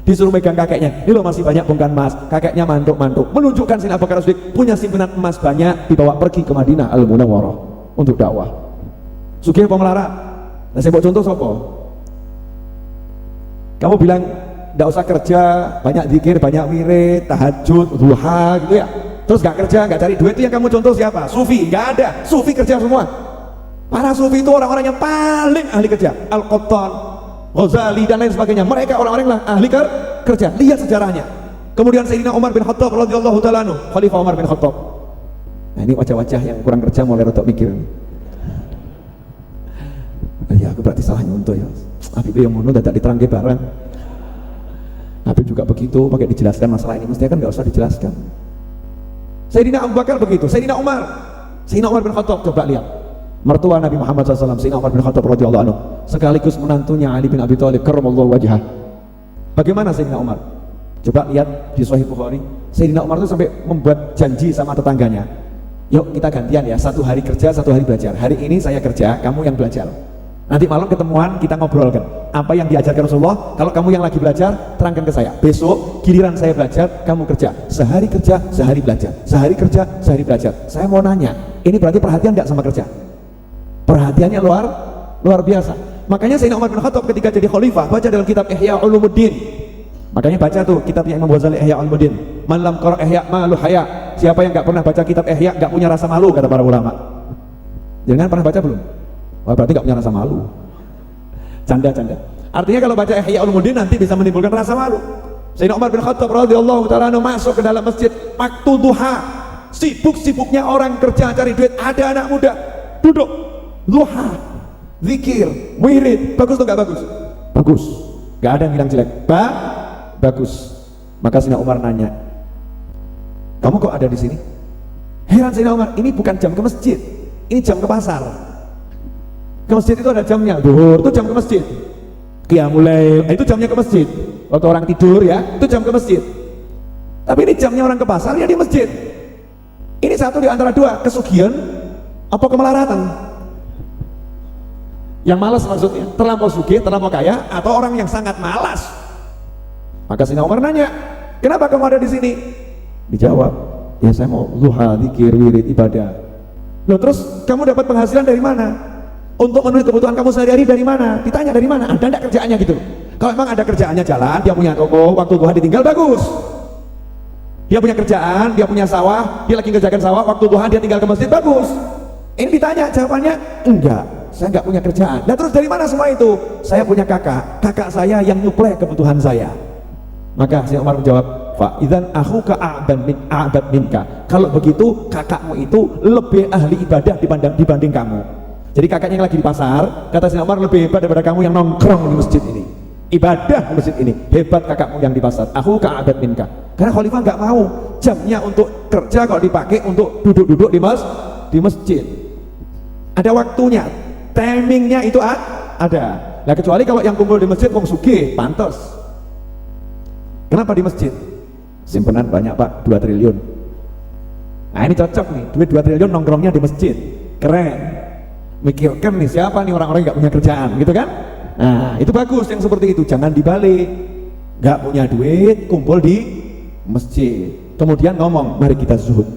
Disuruh megang kakeknya, ini loh masih banyak bongkahan emas. Kakeknya mantuk-mantuk, menunjukkan Sayyidina Abu Bakar As-Siddiq punya simpanan emas banyak, dibawa pergi ke Madinah Al-Munawwarah untuk dakwah. Sugih apa melarat? Nah saya buat contoh sopo. Kamu bilang tidak usah kerja, banyak zikir, banyak wirid, tahajud, duha gitu ya, terus gak kerja, gak cari duit, itu yang kamu contoh siapa? Sufi? Gak ada, Sufi kerja semua. Para Sufi itu orang-orang yang paling ahli kerja. Al-Qattan, Ghazali dan lain sebagainya, mereka orang-orang lah ahli kerja. Lihat sejarahnya. Kemudian Sayyidina Umar bin Khattab radhiyallahu ta'ala anhu, Khalifah Umar bin Khattab. Nah ini wajah-wajah yang kurang kerja mulai rotok mikir. Ya aku berarti salah nyontoh ya. Habib yang ngono dadak diterangke barang. Habib juga begitu, pakai dijelaskan masalah ini, mestinya kan nggak usah dijelaskan. Sayyidina Abu Bakar begitu, Sayyidina Umar bin Khattab, coba lihat. Mertua Nabi Muhammad SAW, Sayyidina Umar bin Khattab radhiyallahu anhu, sekaligus menantunya Ali bin Abi Thalib karramallahu wajhah. Bagaimana Sayyidina Umar? Coba lihat di Sahih Bukhari. Sayyidina Umar itu sampai membuat janji sama tetangganya. Yuk kita gantian ya, 1 hari kerja, 1 hari belajar. Hari ini saya kerja, kamu yang belajar. Nanti malam ketemuan, kita ngobrolkan apa yang diajarkan Rasulullah. Kalau kamu yang lagi belajar, terangkan ke saya. Besok giliran saya belajar, kamu kerja. Sehari kerja, sehari belajar. Sehari kerja, sehari belajar. Saya mau nanya, ini berarti perhatian nggak sama kerja? Perhatiannya luar biasa. Makanya Sayyidina Umar bin Khattab ketika jadi khalifah, baca dalam kitab Ihya Ulumuddin. Makanya baca tuh kitabnya Imam Ghazali, Ihya Ulumuddin. Man lam qara Ihya malu haya. Siapa yang nggak pernah baca kitab Ihya nggak punya rasa malu, kata para ulama. Jangan pernah baca belum? Wah, berarti nggak punya rasa malu. Canda. Artinya kalau baca Ihya Ulumuddin nanti bisa menimbulkan rasa malu. Sayyidina Umar bin Khattab radhiyallahu ta'ala anhu masuk ke dalam masjid waktu duha. Sibuk-sibuknya orang kerja cari duit, ada anak muda duduk duha, zikir, wirid. Bagus atau nggak bagus? Bagus. Nggak ada yang bilang jelek. Bagus. Maka Sayyidina Umar nanya, kamu kok ada di sini? Heran Sayyidina Umar, ini bukan jam ke masjid, ini jam ke pasar. Ke masjid itu ada jamnya, zuhur itu jam ke masjid, qiyamul lail itu jamnya ke masjid. Waktu orang tidur ya, itu jam ke masjid. Tapi ini jamnya orang ke pasar ya di masjid. Ini satu di antara dua, kesugihan apa kemelaratan? Yang malas maksudnya, terlampau sugih, terlampau kaya, atau orang yang sangat malas. Maka Sayyidina Umar nanya, kenapa kamu ada di sini? Dijawab, ya saya mau duha, zikir, wirid, ibadah. Loh terus kamu dapat penghasilan dari mana? Untuk memenuhi kebutuhan kamu sehari-hari dari mana? Ditanya dari mana? Ada enggak kerjaannya gitu? Kalau memang ada kerjaannya jalan, dia punya toko, waktu duha ditinggal, bagus. Dia punya kerjaan, dia punya sawah, dia lagi kerjakan sawah, waktu duha dia tinggal ke masjid, bagus. Ini ditanya, jawabannya enggak, saya enggak punya kerjaan. Nah terus dari mana semua itu? Saya punya kakak saya yang nyuplai kebutuhan saya. Maka Sayyidina Umar menjawab, fa idzan akhuka a'bad minka. Kalau begitu kakakmu itu lebih ahli ibadah dibanding kamu. Jadi kakaknya yang lagi di pasar, kata Sayyidina Umar, lebih hebat daripada kamu yang nongkrong di masjid ini. Ibadah di masjid ini hebat kakakmu yang di pasar. Akhuka a'bad minka. Karena khalifah nggak mau jamnya untuk kerja kalau dipakai untuk duduk-duduk di masjid. Ada waktunya, timingnya itu ada. Nah kecuali kalau yang kumpul di masjid wong sugih, pantes. Kenapa di masjid? Simpanan banyak Pak, 2 triliun. Nah ini cocok nih, duit 2 triliun nongkrongnya di masjid, keren. Mikirkan nih siapa nih orang-orang yang gak punya kerjaan, gitu kan? Nah itu bagus yang seperti itu, jangan dibalik. Gak punya duit, kumpul di masjid, kemudian ngomong, mari kita zuhud,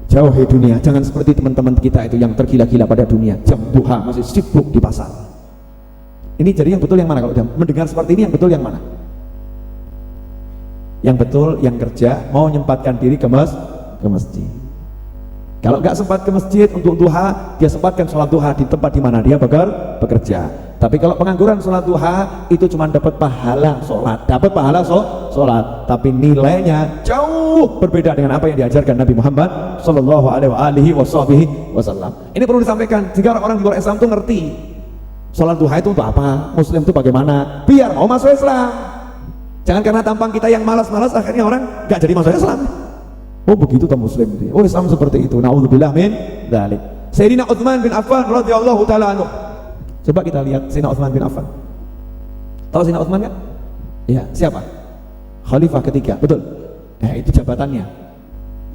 jauhi dunia. Jangan seperti teman-teman kita itu yang tergila-gila pada dunia, jam duha masih sibuk di pasar. Ini jadi yang betul yang mana? Kalau mendengar seperti ini yang betul yang mana? Yang betul yang kerja mau menyempatkan diri ke masjid. Kalau nggak sempat ke masjid untuk duha, dia sempatkan sholat duha di tempat di mana dia bekerja. Tapi kalau pengangguran sholat duha itu cuma dapat pahala sholat, sholat, tapi nilainya jauh berbeda dengan apa yang diajarkan Nabi Muhammad Sallallahu Alaihi Wasallam. Ini perlu disampaikan jika orang di luar Islam itu ngerti sholat duha itu untuk apa, Muslim itu bagaimana, biar mau masuk Islam. Jangan karena tampang kita yang malas-malas akhirnya orang nggak jadi masuk Islam. Oh begitu toh Muslim itu. Oh Islam seperti itu. Nauzubillah min dzalik. Sayyidina Utsman bin Affan radhiyallahu taala anhu. Coba kita lihat Sayyidina Utsman bin Affan. Tahu Sayyidina Utsman kan? Ya, siapa? Khalifah ketiga, betul. Nah, itu jabatannya.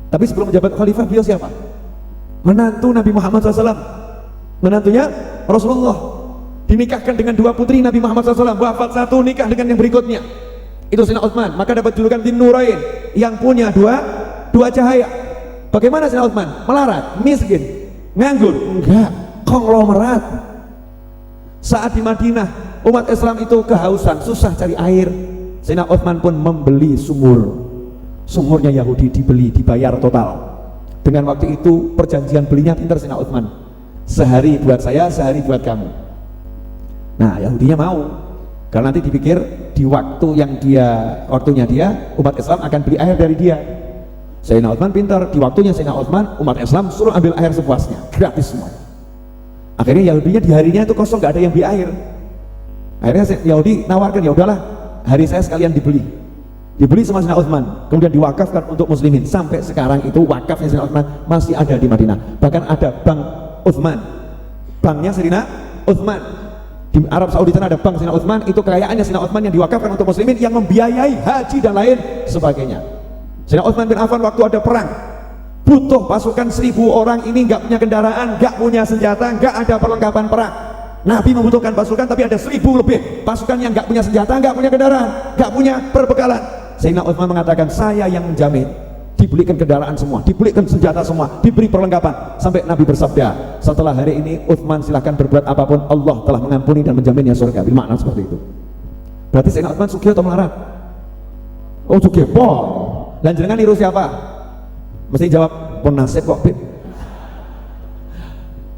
Tapi sebelum menjabat khalifah beliau siapa? Menantu Nabi Muhammad SAW. Menantunya Rasulullah. Dinikahkan dengan 2 putri Nabi Muhammad SAW. Wafat 1, nikah dengan yang berikutnya. Itu Sayyidina Utsman, maka dapat julukan Dzinnurain, yang punya dua cahaya. Bagaimana Sayyidina Utsman? Melarat, miskin, nganggur? Enggak, konglomerat. Saat di Madinah umat Islam itu kehausan, susah cari air, Sayyidina Utsman pun membeli sumurnya Yahudi, dibeli, dibayar total. Dengan waktu itu perjanjian belinya pintar Sayyidina Utsman, sehari buat saya, sehari buat kamu. Nah Yahudinya mau, karena nanti dipikir di waktunya dia umat Islam akan beli air dari dia. Sayyidina Utsman pintar, di waktunya Sayyidina Utsman umat Islam suruh ambil air sepuasnya, gratis semua. Akhirnya Yahudinya di harinya itu kosong, nggak ada yang beli air. Akhirnya Yahudi nawarkan, ya udahlah hari saya sekalian dibeli sama Sayyidina Utsman, kemudian diwakafkan untuk muslimin. Sampai sekarang itu wakafnya Sayyidina Utsman masih ada di Madinah. Bahkan ada bank Utsman, banknya Sayyidina Utsman. Di Arab Saudi sana ada bank Sayyidina Utsman, itu kekayaannya Sayyidina Utsman yang diwakafkan untuk muslimin, yang membiayai haji dan lain sebagainya. Sayyidina Utsman bin Affan waktu ada perang, butuh pasukan 1000 orang, ini nggak punya kendaraan, nggak punya senjata, nggak ada perlengkapan perang. Nabi membutuhkan pasukan, tapi ada 1000 lebih pasukan yang nggak punya senjata, nggak punya kendaraan, nggak punya perbekalan. Sayyidina Utsman mengatakan, saya yang menjamin, dibelikan kendaraan semua, dibelikan senjata semua, diberi perlengkapan. Sampai Nabi bersabda, setelah hari ini Utsman silahkan berbuat apapun, Allah telah mengampuni dan menjaminnya surga. Bermakna seperti itu. Berarti Sayyidina Utsman sugih atau melarat? Oh sugih, dan jenengan niru siapa? Mesti jawab, pun nasib kok Bib.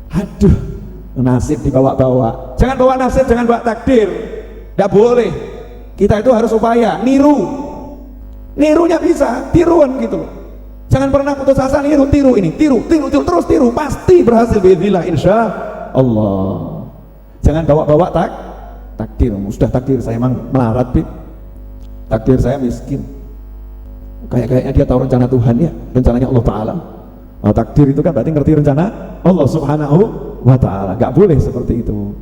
Aduh, nasib dibawa-bawa. Jangan bawa nasib, jangan bawa takdir. Tidak boleh. Kita itu harus upaya nirunya bisa, tiruan gitu. Jangan pernah putus asa, tiru ini, tiru, terus tiru, pasti berhasil biidznillah insya Allah. Jangan bawa-bawa takdir. Sudah takdir saya emang melarat Bib, takdir saya miskin. Kayaknya dia tahu rencana Tuhan ya, rencananya Allah Ta'ala. Takdir itu kan berarti ngerti rencana Allah Subhanahu wa Ta'ala. Gak boleh seperti itu.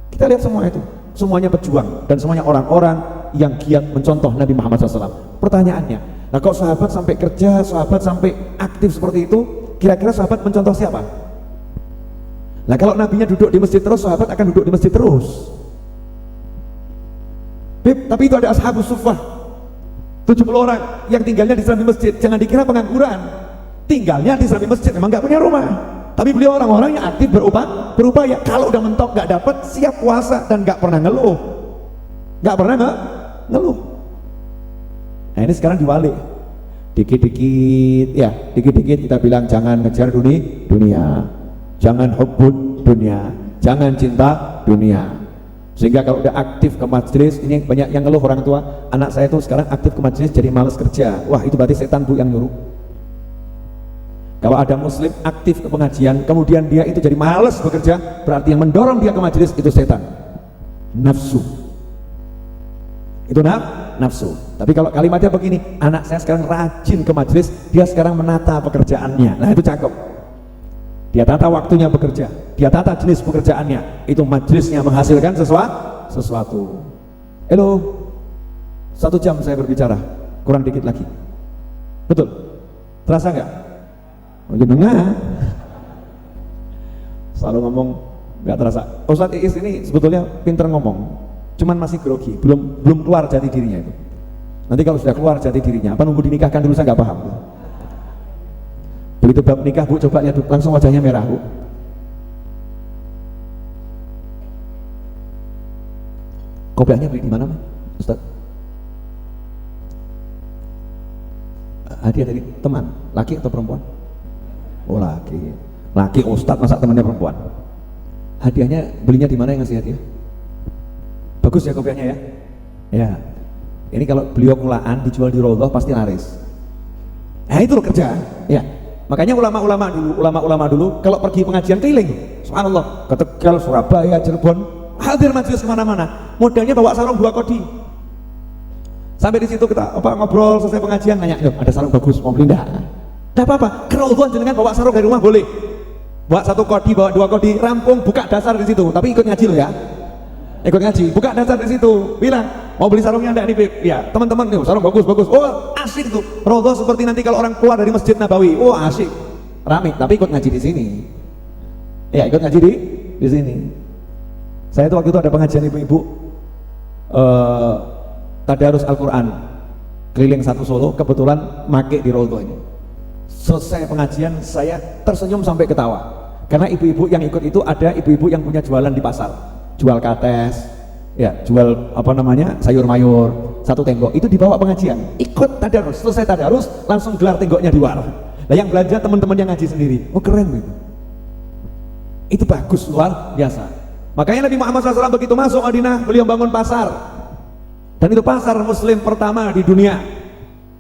Kita lihat semua itu, semuanya pejuang dan semuanya orang-orang yang giat mencontoh Nabi Muhammad SAW. Pertanyaannya, nah kalau sahabat sampai kerja, sahabat sampai aktif seperti itu, kira-kira sahabat mencontoh siapa? Nah kalau nabinya duduk di masjid terus, sahabat akan duduk di masjid terus. Beb, tapi itu ada ashabus suffah 70 orang yang tinggalnya di serambi masjid. Jangan dikira pengangguran, tinggalnya di serambi masjid, memang gak punya rumah, tapi beliau orang-orang yang aktif berupaya. Kalau udah mentok gak dapat, siap puasa dan gak pernah ngeluh, gak pernah ngeluh. Nah ini sekarang diwalik dikit-dikit ya, dikit-dikit kita bilang jangan ngejar dunia, jangan hubbud dunia, jangan cinta dunia. Sehingga kalau udah aktif ke majelis, ini banyak yang ngeluh orang tua, anak saya tuh sekarang aktif ke majelis jadi malas kerja. Wah itu berarti setan bu yang nyuruh. Kalau ada muslim aktif ke pengajian kemudian dia itu jadi malas bekerja, berarti yang mendorong dia ke majelis itu setan, nafsu. Itu nafsu. Tapi kalau kalimatnya begini, anak saya sekarang rajin ke majelis, dia sekarang menata pekerjaannya, nah itu cakep. Dia tata waktunya bekerja, dia tata jenis pekerjaannya, itu majelisnya menghasilkan sesuatu. Halo, 1 jam saya berbicara, kurang dikit lagi. Betul? Terasa nggak? Oh, jenengan selalu ngomong nggak terasa. Ustadz Iis ini sebetulnya pinter ngomong, cuman masih grogi, belum keluar jati dirinya itu. Nanti kalau sudah keluar jati dirinya, apa nunggu dinikahkan dulu, saya nggak paham. Begitu bab nikah bu, coba lihat langsung wajahnya merah bu. Kopiahnya beli di mana Ustaz? Hadiah dari teman, laki atau perempuan? Oh laki Ustaz, masa temannya perempuan? Hadiahnya belinya di mana yang ngasih hadiah? Bagus ya kopiahnya ya? Ya. Ini kalau beliau kulaan dijual di Raudhah pasti laris. Nah itu loh kerja. Ya. Makanya ulama-ulama dulu kalau pergi pengajian keliling, subhanallah, ke Tegal, Surabaya, Cirebon, hadir majelis kemana-mana, modalnya bawa sarung 2 kodi. Sampai di situ kita ngobrol selesai pengajian, nanya, ada sarung bagus mau beli enggak? Enggak apa-apa, ke Raudhah jenengan bawa sarung dari rumah boleh, bawa 1 kodi, bawa 2 kodi, rampung, buka dasar di situ, tapi ikut ngaji loh ya, ikut ngaji, buka dasar di situ, bilang mau beli sarungnya enggak nih Beb? Ya teman-teman nih, sarung bagus, oh asik tuh, Raudhah seperti nanti kalau orang keluar dari Masjid Nabawi, oh asik, rame, tapi ikut ngaji di sini, ya ikut ngaji di sini. Saya tuh waktu itu ada pengajian ibu-ibu tadarus Al-Quran keliling 1 Solo, kebetulan make di Raudhah ini. Selesai pengajian saya tersenyum sampai ketawa, karena ibu-ibu yang ikut itu ada ibu-ibu yang punya jualan di pasar, jual kates, ya jual sayur mayur, 1 tenggok itu dibawa pengajian, ikut tadarus, selesai tadarus langsung gelar tenggoknya di luar. Nah yang belanja teman-teman yang ngaji sendiri. Oh keren itu bagus, luar biasa. Makanya Nabi Muhammad SAW begitu masuk Madinah, beliau bangun pasar, dan itu pasar muslim pertama di dunia.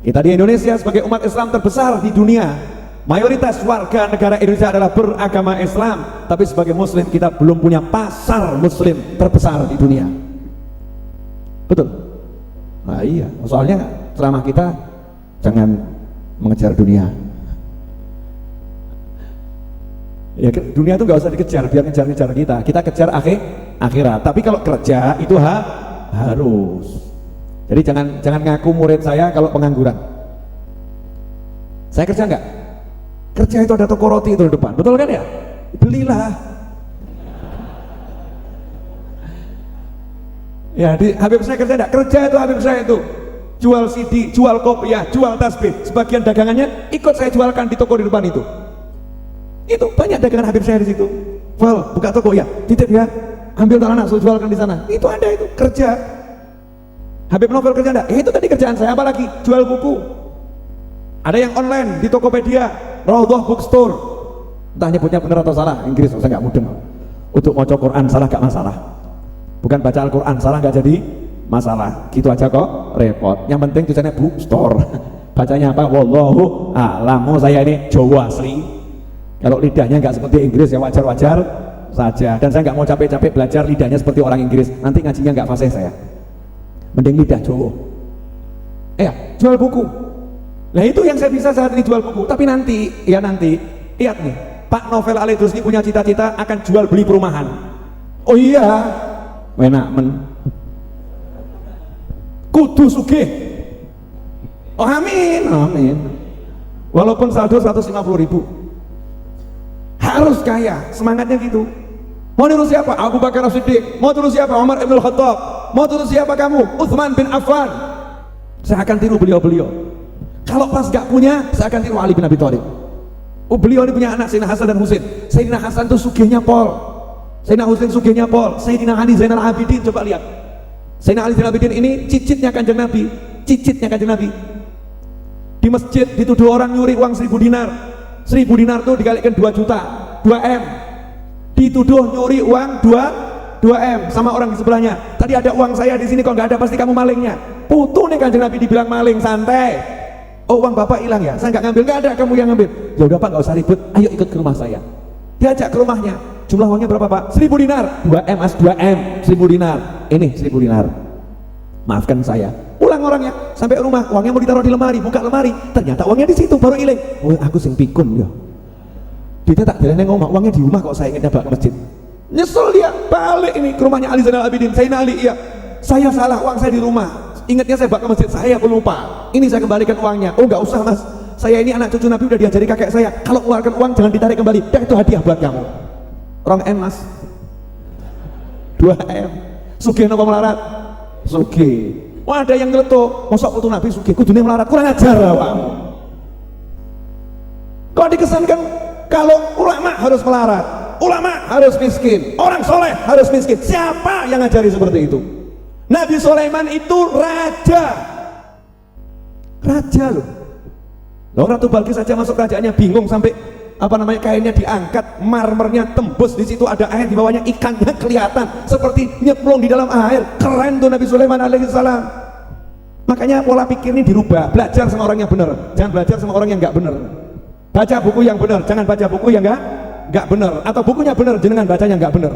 Kita di Indonesia sebagai umat Islam terbesar di dunia, mayoritas warga negara Indonesia adalah beragama Islam, tapi sebagai muslim kita belum punya pasar muslim terbesar di dunia. Betul? Nah iya, soalnya ceramah kita jangan mengejar dunia. Ya dunia itu nggak usah dikejar, biar ngejar-ngejar kita kejar akhirat. Tapi kalau kerja itu harus. Jadi jangan ngaku murid saya kalau pengangguran. Saya kerja nggak? Kerja itu ada toko roti itu di depan, betul kan ya? Belilah. Ya di Habib saya kerja enggak? Kerja itu Habib saya itu jual CD, jual kopiah, jual tasbih, sebagian dagangannya ikut saya jualkan di toko di depan itu. Itu banyak dagangan Habib saya di situ. Well, buka toko ya, titip ya, ambil tanah anak, jualkan di sana. Itu ada itu kerja. Habib Novel kerja enggak? Itu tadi kerjaan saya, apalagi jual buku. Ada yang online di Tokopedia, Raudhah Bookstore. Entah nyebutnya benar atau salah, Inggris saya nggak mudeng. Untuk baca Quran salah gak masalah. Bukan baca Al-Quran salah nggak jadi masalah. Gitu aja kok repot. Yang penting tulisannya bookstore. Bacanya apa? Wallahu a'lam. Saya ini Jawa asli. Kalau lidahnya nggak seperti Inggris ya wajar-wajar saja. Dan saya nggak mau capek-capek belajar lidahnya seperti orang Inggris. Nanti ngajinya nggak fasih saya. Mending lidah Jawa. Jual buku. Nah itu yang saya bisa saat ini, jual buku. Tapi nanti lihat nih, Pak Novel Al-Idrus ini punya cita-cita akan jual beli perumahan. Oh iya, enak kudu sugih. Oh amin. Walaupun saldo 150.000, harus kaya, semangatnya gitu. Mau niru siapa? Abu Bakar As-Siddiq. Mau tiru siapa? Umar Ibn Khattab. Mau tiru siapa kamu? Utsman bin Affan. Saya akan tiru beliau-beliau. Kalau pas gak punya, saya akan tiru Ali bin Abi Thalib. Oh, beliau ini punya anak Sayyidina Hasan dan Husain. Sayyidina Hasan itu sugihnya pol, Sayyidina Husain sugihnya pol. Sayyidina Ali Zainal Abidin, coba lihat. Sayyidina Ali Zainal Abidin ini cicitnya Kanjeng Nabi. Cicitnya Kanjeng Nabi. Di masjid dituduh orang nyuri uang 1000 dinar. 1000 dinar itu dikalikan 2 juta, 2M. Dituduh nyuri uang 2M sama orang di sebelahnya. Tadi ada uang saya di sini, kok nggak ada, pasti kamu malingnya. Putu nih Kanjeng Nabi dibilang maling, santai. Oh, uang bapak hilang ya? Saya nggak ngambil. Nggak ada, kamu yang ngambil. Ya udah Pak, nggak usah ribut, ayo ikut ke rumah saya. Diajak ke rumahnya. Jumlah uangnya berapa Pak? 1000 dinar. 2M mas, 2M, 1000 dinar. Ini 1000 dinar. Maafkan saya. Pulang orangnya sampai rumah, uangnya mau ditaruh di lemari, buka lemari, ternyata uangnya di situ, baru iling. Oh, aku sing pikun ya. Dia tak jalan ngomong, uangnya di rumah kok saya ingatnya bawa ke masjid. Nyesel dia, balik ini ke rumahnya Ali Zainal Abidin. Sayyidina Ali, iya, saya salah, uang saya di rumah. Ingatnya saya bawa ke masjid, saya pelupa. Ini saya kembalikan uangnya. Oh, nggak usah mas, saya ini anak cucu Nabi, udah diajari kakek saya. Kalau mengeluarkan uang jangan ditarik kembali. Dan itu hadiah buat kamu. Rong M mas, 2M. Sugih nopo melarat? Sugih. Wah, ada yang ngeletuk, mosok putu Nabi sugih, kudunya melarat, kurang ajar awakmu. Kok dikesankan kalau ulama harus melarat, ulama harus miskin, orang soleh harus miskin? Siapa yang ngajari seperti itu? Nabi Sulaiman itu raja loh. Loh, Ratu Balkis saja masuk kerajaannya bingung, sampai kainnya diangkat, marmernya tembus, di situ ada air, di bawahnya ikannya kelihatan seperti nyemplung di dalam air. Keren tuh Nabi Sulaiman alaihissalam. Makanya pola pikir ini dirubah, belajar sama orang yang benar, jangan belajar sama orang yang nggak benar. Baca buku yang benar, jangan baca buku yang nggak benar, atau bukunya benar, jangan bacanya nggak benar.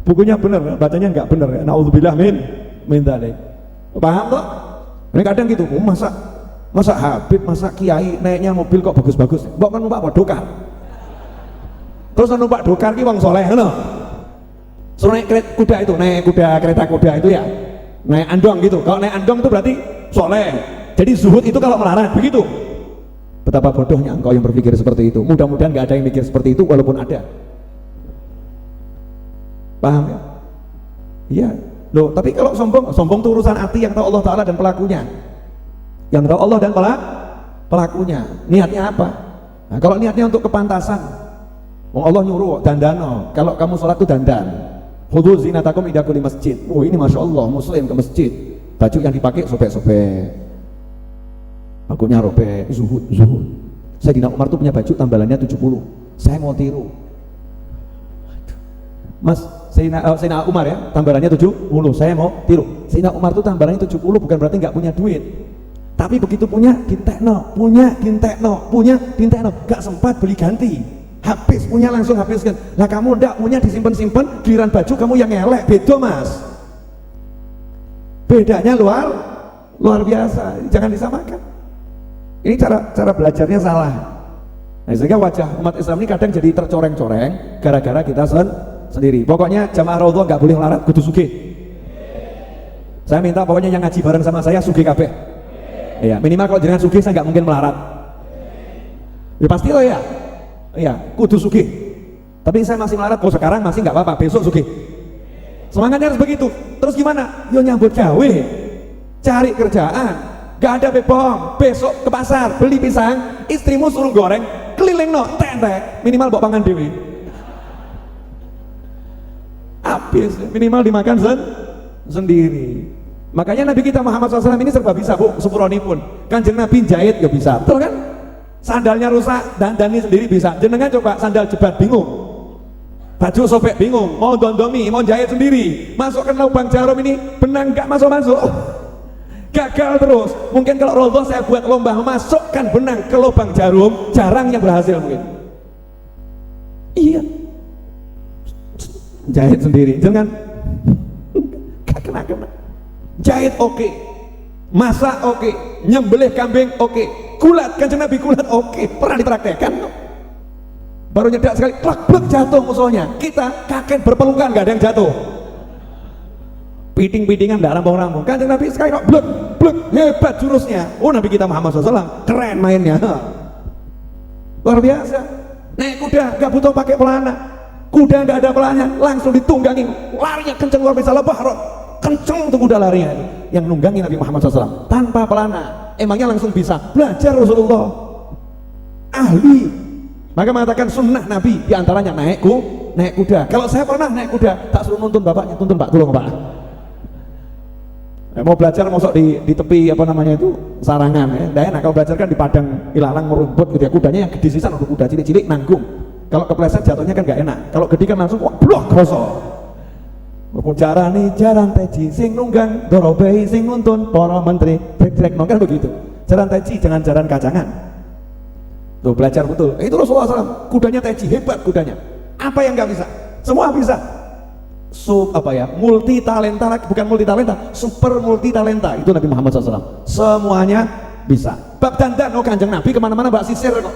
Bukunya benar, bacanya nggak benar. Naudzubillah min dzalik. Paham toh? Ini kadang gitu, masa Habib, masa Kiai naiknya mobil kok bagus-bagus, kok kan numpak dokar, terus numpak dokar ki wong soleh ngono. So naik kuda itu, naik kereta kuda itu ya, naik andong gitu. Kalau naik andong itu berarti soleh. Jadi zuhud itu kalau melarat, begitu. Betapa bodohnya engkau yang berpikir seperti itu. Mudah-mudahan nggak ada yang mikir seperti itu, walaupun ada. Paham ya? Iya. Loh, tapi kalau sombong itu urusan hati yang tahu Allah Ta'ala dan pelakunya. Yang tahu Allah dan pelakunya. Niatnya apa? Nah, kalau niatnya untuk kepantasan, Allah nyuruh dandano, kalau kamu sholat itu dandan. Khudhu zinatakum inda kulli masjid. Oh, ini Masya Allah, muslim ke masjid, baju yang dipakai sobek-sobek, bakunya robek, zuhud. Sayyidina Umar tuh punya baju tambalannya 70. Saya mau tiru. Mas, Sayyidina Umar ya, tambalannya 70, saya mau tiru. Sayyidina Umar tuh tambalannya 70 bukan berarti nggak punya duit. Tapi begitu punya dintekno, gak sempat beli ganti, habis punya langsung habiskan. Lah kamu ndak punya, disimpan, giliran baju kamu yang elek, beda mas. Bedanya luar biasa, jangan disamakan. Ini cara belajarnya salah. Nah, sehingga wajah umat Islam ini kadang jadi tercoreng-coreng gara-gara kita sendiri. Pokoknya jamaah Raudhah nggak boleh melarat, kudu sugih. Saya minta pokoknya yang ngaji bareng sama saya sugih kabeh. Iya, minimal kalau jenengan sugih saya nggak mungkin melarat. Ya pasti loh ya. Iya, kudu sugih. Tapi saya masih melarat, kalau sekarang masih nggak apa-apa, besok sugih. Semangatnya harus begitu. Terus gimana? Yo nyambut gawe, cari kerjaan, gak ada bebong, besok ke pasar beli pisang, istrimu suruh goreng, keliling no, tentek, minimal bawa pangan dewi. Habis, minimal dimakan sendiri. Makanya Nabi kita Muhammad SAW ini serba bisa bu, sepuroni pun. Kanjeng Nabi jahit ya bisa, betul kan? Sandalnya rusak, dandani sendiri bisa. Jenengan coba sandal jebat bingung, baju sobek bingung, mau dondomi, mau jahit sendiri, masukkan lubang jarum ini, benang gak masuk-masuk, gagal terus. Mungkin kalau Raudhah saya buat lomba masukkan benang ke lubang jarum, jarang yang berhasil mungkin. Iya, jahit sendiri, jangan gak kena. Jahit oke, masak oke, nyembelih kambing oke, gulat Kanjeng Nabi gulat oke, pernah dipraktekkan. Baru nyedak sekali, klak jatuh musuhnya. Kita kakek berpelukan gak ada yang jatuh. Piting-pitingan gak rampung-rampung. Kanjeng Nabi sekali kok blek, hebat jurusnya. Oh Nabi kita Muhammad SAW keren mainnya, luar biasa. Naik kuda nggak butuh pakai pelana, kuda nggak ada pelananya, langsung ditunggangi, larinya kenceng luar biasa, lebaron, kenceng tuh kuda larinya. Yang nunggangi Nabi Muhammad SAW tanpa pelana, emangnya langsung bisa belajar Rasulullah, ahli. Maka mengatakan sunnah Nabi diantaranya naik kuda. Kalau saya pernah naik kuda, tak suruh nuntun bapaknya, tuntun Pak, tolong Pak. Mau belajar mosok di tepi apa namanya itu sarangan ya. Nggak enak kalau belajar kan di padang ilalang merumput gitu ya. Kudanya yang gede sisan untuk kuda cilik-cilik nanggung. Kalau kepleset jatuhnya kan nggak enak. Kalau gede kan langsung wah blok kroso. Jarane jaran teji sing nunggang dorobei sing nuntun para menteri trek-trek kan begitu. Jaran teji jangan jaran kacangan. Tuh belajar betul. Itu Rasulullah SAW. Kudanya teji, hebat kudanya. Apa yang nggak bisa? Semua bisa. Multi talenta, bukan multi talenta, super multi talenta. Itu Nabi Muhammad SAW. Semuanya bisa. Bab dandan, Kanjeng Nabi kemana-mana mbak sisir kok.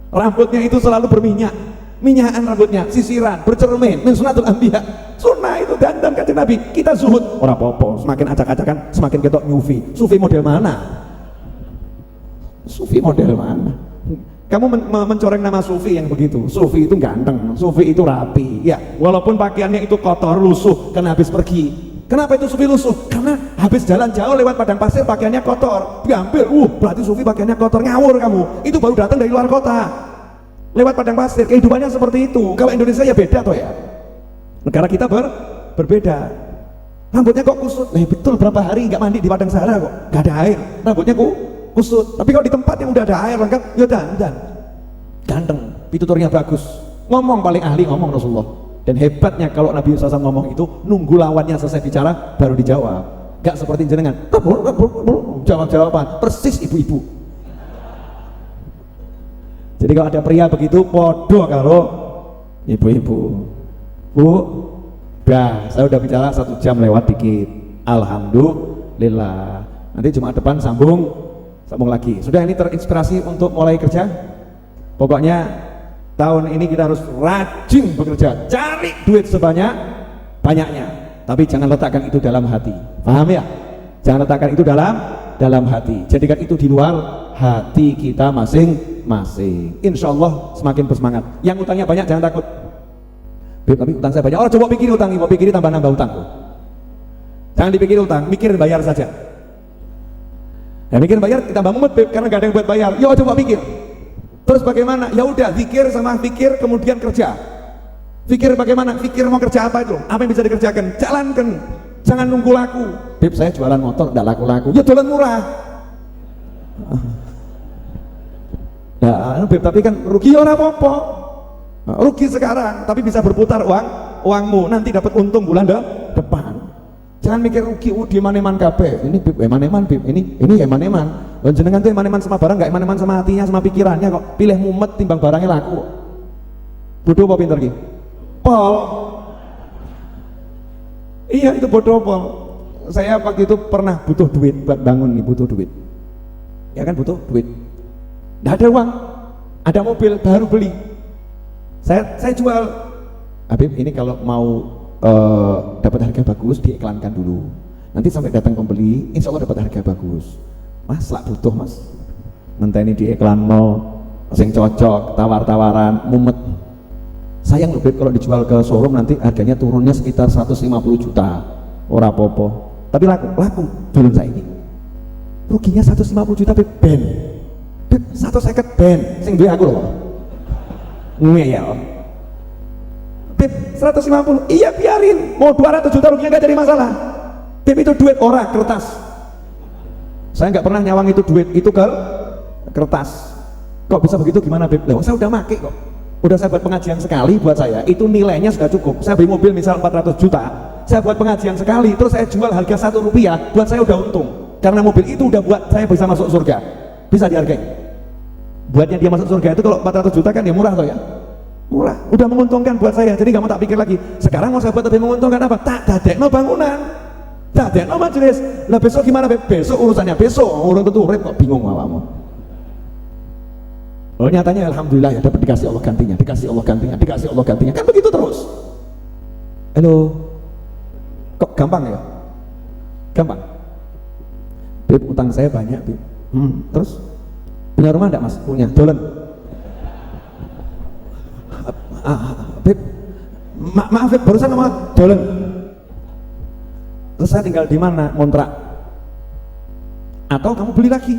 Rambutnya itu selalu berminyak, minyakan rambutnya, sisiran, bercermin, min sunatul anbiya. Sunnah itu dandan Kanjeng Nabi. Kita zuhud, ora apa-apa. Semakin acak-acakan, semakin ketok nyufi. Sufi model mana? Sufi model mana? Kamu mencoreng nama sufi yang begitu. Sufi itu ganteng, sufi itu rapi. Ya, walaupun pakaiannya itu kotor, lusuh, karena habis pergi. Kenapa itu sufi lusuh? Karena habis jalan jauh lewat padang pasir pakaiannya kotor. Diambil, berarti sufi pakaiannya kotor. Ngawur kamu. Itu baru datang dari luar kota. Lewat padang pasir, kehidupannya seperti itu. Kalau Indonesia ya beda toh ya. Negara kita berbeda. Rambutnya kok kusut? Betul berapa hari nggak mandi di padang Sahara kok? Nggak ada air. Rambutnya kusut. Tapi kalau di tempat yang udah ada air lengkap, ya dandan. Ganteng, pituturnya bagus. Ngomong paling ahli ngomong Rasulullah. Dan hebatnya kalau Nabi SAW ngomong itu nunggu lawannya selesai bicara baru dijawab. Gak seperti jenengan. Jawab-jawaban persis ibu-ibu. Jadi kalau ada pria begitu podo kalau ibu-ibu. Bu, saya udah bicara 1 jam lewat dikit. Alhamdulillah. Nanti Jumat depan sambung lagi. Sudah ini terinspirasi untuk mulai kerja? Pokoknya tahun ini kita harus rajin bekerja, cari duit sebanyak-banyaknya. Tapi jangan letakkan itu dalam hati. Paham ya? Jangan letakkan itu dalam hati. Jadikan itu di luar hati kita masing-masing. Insya Allah semakin bersemangat. Yang utangnya banyak jangan takut. Tapi utang saya banyak. Oh coba pikir utang, mau pikir tambah nambah utang. Jangan dipikir utang, mikir bayar saja. Ya mikir bayar ditambah mumet karena gak ada yang buat bayar. Yo coba pikir. Terus bagaimana? Ya udah zikir sama pikir kemudian kerja. Pikir bagaimana? Pikir mau kerja apa itu? Apa yang bisa dikerjakan? Jalankan. Jangan nunggu laku. Beb saya jualan motor enggak laku-laku. Ya jualan murah. Ya, Beb tapi kan rugi ora apa-apa. Rugi sekarang tapi bisa berputar uangmu. Nanti dapat untung bulan depan. Jangan mikir rugi, di eman-eman kabeh. Ini eman-eman, ini eman-eman. Dan jenengan tuh eman-eman sama barang, enggak eman-eman sama hatinya, sama pikirannya kok. Pilih mumet timbang barangnya laku. Bodoh apa pinter ki? Pol. Iya itu bodoh pol. Saya waktu itu pernah butuh duit buat bangun nih, butuh duit. Ya kan butuh duit. Nggak ada uang, ada mobil baru beli. Saya jual. Habib ini kalau mau dapat harga bagus diiklankan dulu, nanti sampai datang pembeli insya Allah dapat harga bagus. Mas lah butuh mas, ngenteni diiklan no sing cocok, tawar-tawaran mumet. Sayang loh Beb kalau dijual ke showroom nanti harganya turunnya sekitar 150 juta. Ora popo, tapi laku turun saya ini ruginya 150 juta Beb. Ben 150 ben sing duwe aku loh ngeyel. 150, iya biarin, mau 200 juta ruginya nggak jadi masalah. Beb itu duit ora kertas. Saya nggak pernah nyawang itu duit, itu kertas. Kok bisa begitu gimana Beb? Loh, saya udah make kok. Udah saya buat pengajian sekali buat saya, itu nilainya sudah cukup. Saya beli mobil misal 400 juta, saya buat pengajian sekali, terus saya jual harga 1 rupiah, buat saya udah untung. Karena mobil itu udah buat saya bisa masuk surga, bisa dihargai. Buatnya dia masuk surga itu kalau 400 juta kan ya murah toh ya. Murah, udah menguntungkan buat saya, jadi nggak mau tak pikir lagi. Sekarang mau saya buat lebih menguntungkan apa? Tak dadekno bangunan, tak dadekno majelis. Lah besok gimana? Besok urusannya besok, urung tentu urip kok bingung awakmu. Oh nyatanya alhamdulillah ya dapat dikasih Allah gantinya, dikasih Allah gantinya, dikasih Allah gantinya, kan begitu terus. Halo, kok gampang ya? Gampang. Beb utang saya banyak Beb. Terus punya rumah enggak mas? Punya, dolen. Beb, maaf Beb, barusan sama dolen. Terus saya tinggal di mana? Ngontrak. Atau kamu beli lagi?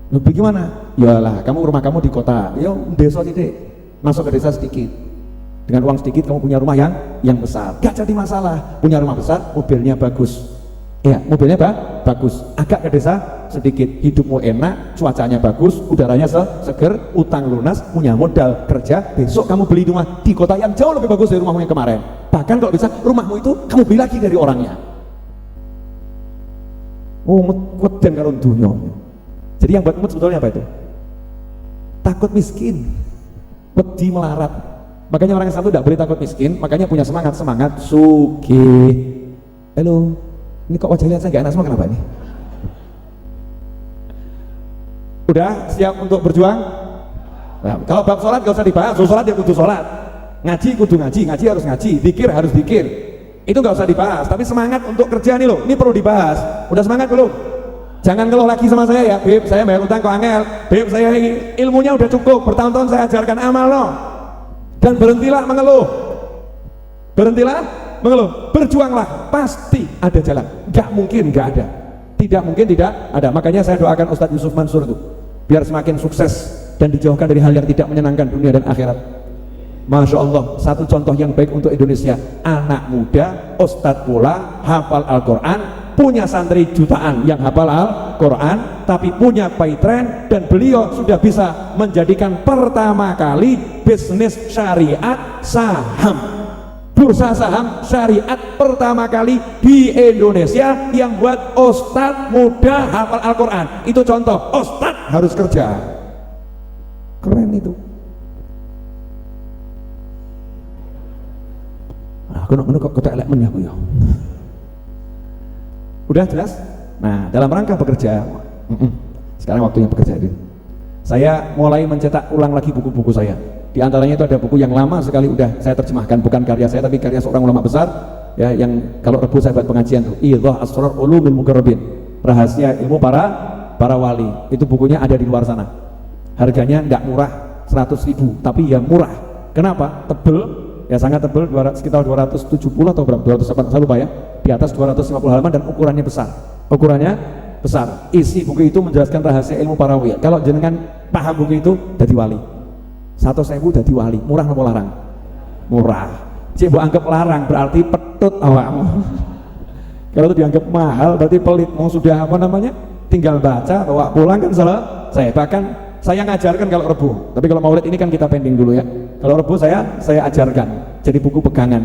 Lebih gimana? Yalah, rumah kamu di kota. Ya desa titik. Masuk ke desa sedikit. Dengan uang sedikit kamu punya rumah yang besar. Gak jadi masalah. Punya rumah besar, mobilnya bagus. Ya, mobilnya bagus. Agak ke desa sedikit, hidupmu enak, cuacanya bagus, udaranya seger, utang lunas, punya modal kerja. Besok kamu beli rumah di kota yang jauh lebih bagus dari rumahmu yang kemarin. Bahkan kalau bisa rumahmu itu kamu beli lagi dari orangnya. Oh, ngeden karo dunya. Jadi yang buat mood sebetulnya apa itu? Takut miskin, wedi melarat. Makanya orang yang satu tidak boleh takut miskin, makanya punya semangat sugih. Halo, ini kok wajah lihat saya gak enak semua, kenapa ini? Udah siap untuk berjuang? Nah, kalau bab sholat gak usah dibahas, sholat ya kudu sholat, ngaji kudu ngaji harus ngaji, zikir harus zikir, itu gak usah dibahas. Tapi semangat untuk kerja nih loh, ini perlu dibahas. Udah semangat belum? Jangan ngeluh lagi sama saya ya, Beb, saya bayar utang kok angel, Beb, saya ilmunya udah cukup, bertahun-tahun saya ajarkan amal loh. Dan berhentilah mengeluh, berjuanglah, pasti ada jalan. Gak mungkin gak ada, tidak mungkin tidak ada. Makanya saya doakan Ustadz Yusuf Mansur itu biar semakin sukses dan dijauhkan dari hal yang tidak menyenangkan dunia dan akhirat. Masya Allah, satu contoh yang baik untuk Indonesia. Anak muda, Ustadz pula, hafal Al-Quran, punya santri jutaan yang hafal Al-Quran, tapi punya paytren, dan beliau sudah bisa menjadikan pertama kali bisnis syariat saham, bursa saham syariat pertama kali di Indonesia yang buat Ustadz muda hafal Al-Quran. Itu contoh, Ustadz harus kerja. Keren itu. Aku kok kotak elemen ya aku ya. Udah jelas? Nah, dalam rangka bekerja, sekarang waktunya bekerja ini. Saya mulai mencetak ulang lagi buku-buku saya. Di antaranya itu ada buku yang lama sekali udah saya terjemahkan, bukan karya saya tapi karya seorang ulama besar ya, yang kalau Rebu saya buat pengajian tuh, Idhah Asrar Ulumil Muqarrabin, rahasia ilmu para wali. Itu bukunya ada di luar sana. Harganya nggak murah, 100.000, tapi ya murah. Kenapa? Tebel. Ya sangat tebal, sekitar 270 atau berapa, 200 saya lupa ya, di atas 250 halaman, dan ukurannya besar. Isi buku itu menjelaskan rahasia ilmu para wali. Kalau jenengan paham buku itu, jadi wali. 100.000 jadi wali. Murah apa larang? Murah. Cik bu anggap larang berarti petut awakmu. Kalau itu dianggap mahal berarti pelit. Mau sudah apa namanya, tinggal baca bawa pulang kan selesai. Bahkan saya ngajarkan kalau Rebu, tapi kalau maulid ini kan kita pending dulu ya. Kalau Rebu saya ajarkan jadi buku pegangan,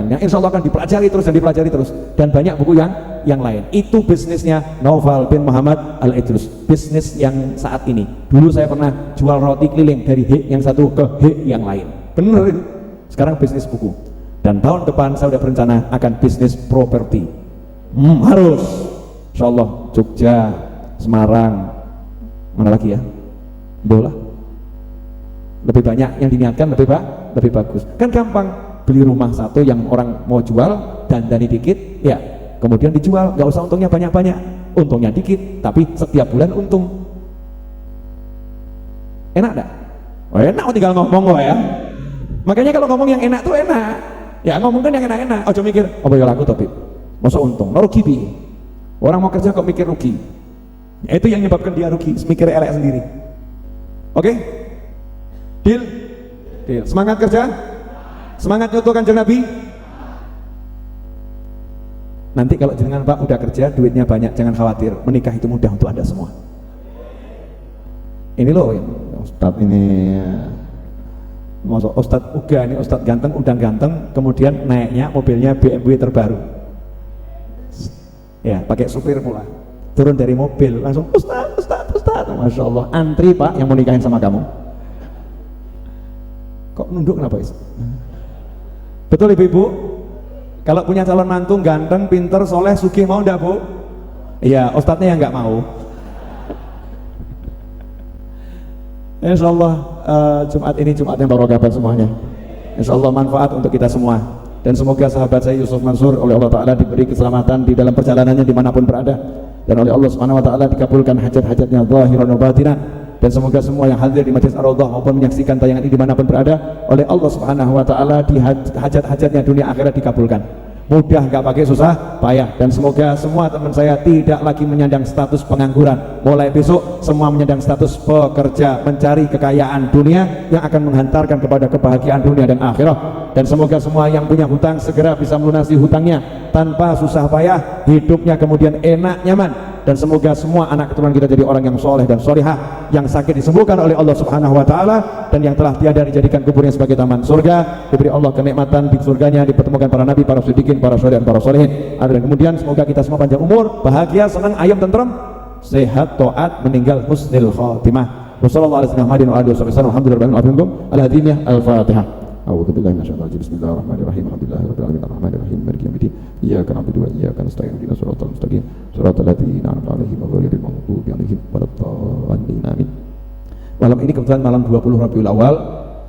yang insya Allah akan dipelajari terus, dan banyak buku yang lain. Itu bisnisnya Naufal bin Muhammad Al-Idrus, bisnis yang saat ini. Dulu saya pernah jual roti keliling dari H yang satu ke H yang lain, bener itu. Sekarang bisnis buku, dan tahun depan saya sudah berencana akan bisnis properti. Harus insya Allah Jogja, Semarang, mana lagi ya, bola lebih banyak yang diniatkan, lebih bagus kan. Gampang, beli rumah satu yang orang mau jual, dandani dikit ya, kemudian dijual, nggak usah untungnya banyak-banyak, untungnya dikit tapi setiap bulan untung. Enak dah? Oh, enak, tinggal ngomong kok ya. Makanya kalau ngomong yang enak tuh enak ya, ngomong kan yang enak-enak. Ojo mikir oh ya laku tapi masuk untung, rugi bi. Orang mau kerja kok mikir rugi, ya, itu yang menyebabkan dia rugi, mikir elek sendiri. Oke? Deal? Semangat kerja? Semangat nyutuh Kanjeng Nabi? Nanti kalau jenengan Pak udah kerja, duitnya banyak, jangan khawatir, menikah itu mudah untuk Anda semua. Ini loh Ustadz ini, maksud Ustadz Uga ini, Ustadz ganteng, udang ganteng, kemudian naiknya mobilnya BMW terbaru ya, pakai supir pula, turun dari mobil langsung Ustadz, Masya Allah, antri Pak yang mau nikahin sama kamu. Kok nunduk kenapa is? Betul ibu-ibu? Kalau punya calon mantu ganteng, pinter, soleh, sugih, mau ndak bu? Iya, ustadznya yang nggak mau. Insya Allah Jumat ini Jumat yang barokah semuanya. Insya Allah manfaat untuk kita semua. Dan semoga sahabat saya Yusuf Mansur oleh Allah Ta'ala diberi keselamatan di dalam perjalanannya dimanapun berada, dan oleh Allah Subhanahu Wa Ta'ala dikabulkan hajat-hajatnya zahiran wa batinan, dan semoga semua yang hadir di Majelis Ar-Raudhah maupun menyaksikan tayangan ini dimanapun berada oleh Allah Subhanahu wa Ta'ala di hajat-hajatnya dunia akhirat dikabulkan, mudah, nggak pakai susah payah, dan semoga semua teman saya tidak lagi menyandang status pengangguran, mulai besok semua menyandang status pekerja mencari kekayaan dunia yang akan menghantarkan kepada kebahagiaan dunia dan akhirat. Dan semoga semua yang punya hutang segera bisa melunasi hutangnya tanpa susah payah, hidupnya kemudian enak nyaman, dan semoga semua anak keturunan kita jadi orang yang soleh dan solihah, yang sakit disembuhkan oleh Allah Subhanahu wa Ta'ala, dan yang telah tiada dijadikan kuburnya sebagai taman surga, diberi Allah kenikmatan di surganya, dipertemukan para nabi, para siddiqin, para syuhada dan para sholihin. Dan kemudian semoga kita semua panjang umur, bahagia, senang, ayam, tentrem, sehat, taat, meninggal husnul khatimah. Wassalamualaikum warahmatullahi wabarakatuh. Alhamdulillah. Al-Fatihah. A'udzu billahi minasyaitonir rajim. Bismillahirrahmanirrahim. Alhamdulillahirabbil alamin arrahmanirrahim maliki yaumiddin. Iyyaka na'budu wa iyyaka nasta'in. Ihdinas siratal mustaqim. Shiratal ladzina an'amta 'alaihim ghairil maghdubi 'alaihim waladdallin. Amin. Malam ini kebetulan malam 20 Rabiul Awal,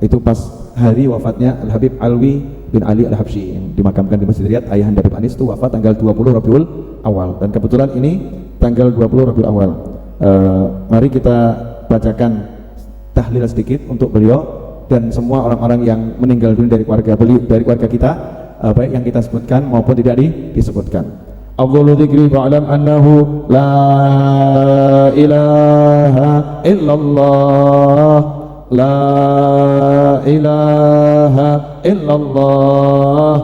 itu pas hari wafatnya Al-Habib Alwi bin Ali Al-Habsyi yang dimakamkan di Masjid Riyadh. Ayahanda Habib Anis itu wafat tanggal 20 Rabiul Awal, dan kebetulan ini tanggal 20 Rabiul Awal. Mari kita bacakan tahlil sedikit untuk beliau dan semua orang-orang yang meninggal dunia dari keluarga beliau, dari keluarga kita, baik yang kita sebutkan maupun tidak disebutkan. Afdhalu dzikri fa'lam annahu la ilaha illallah, la ilaha illallah,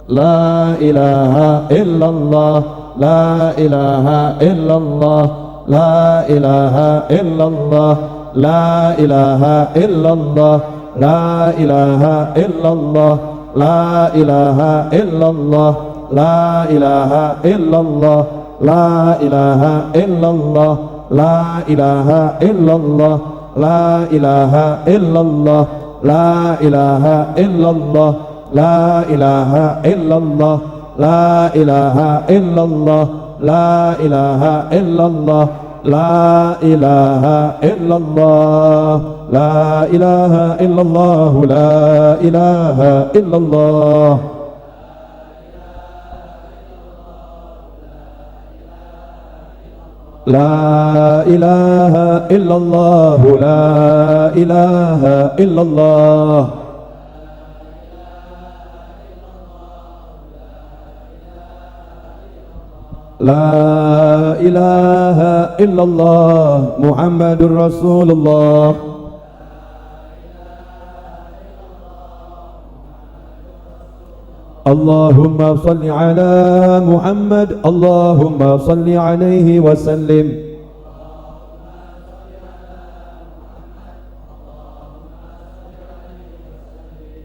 la ilaha illallah, la ilaha illallah, la ilaha illallah, la ilaha illallah, la ilaha illallah, la ilaha illallah, la ilaha illallah, la ilaha illallah, la ilaha illallah, la ilaha illallah, la ilaha illallah, la ilaha illallah, la ilaha illallah, la ilaha illallah, la ilaha illallah, la ilaha illallah, la ilaha illallah. La ilaha illallah, la ilaha illallah. La ilaha illallah Muhammadur Rasulullah. Allahumma salli ala Muhammad, Allahumma salli alaihi wa sallim.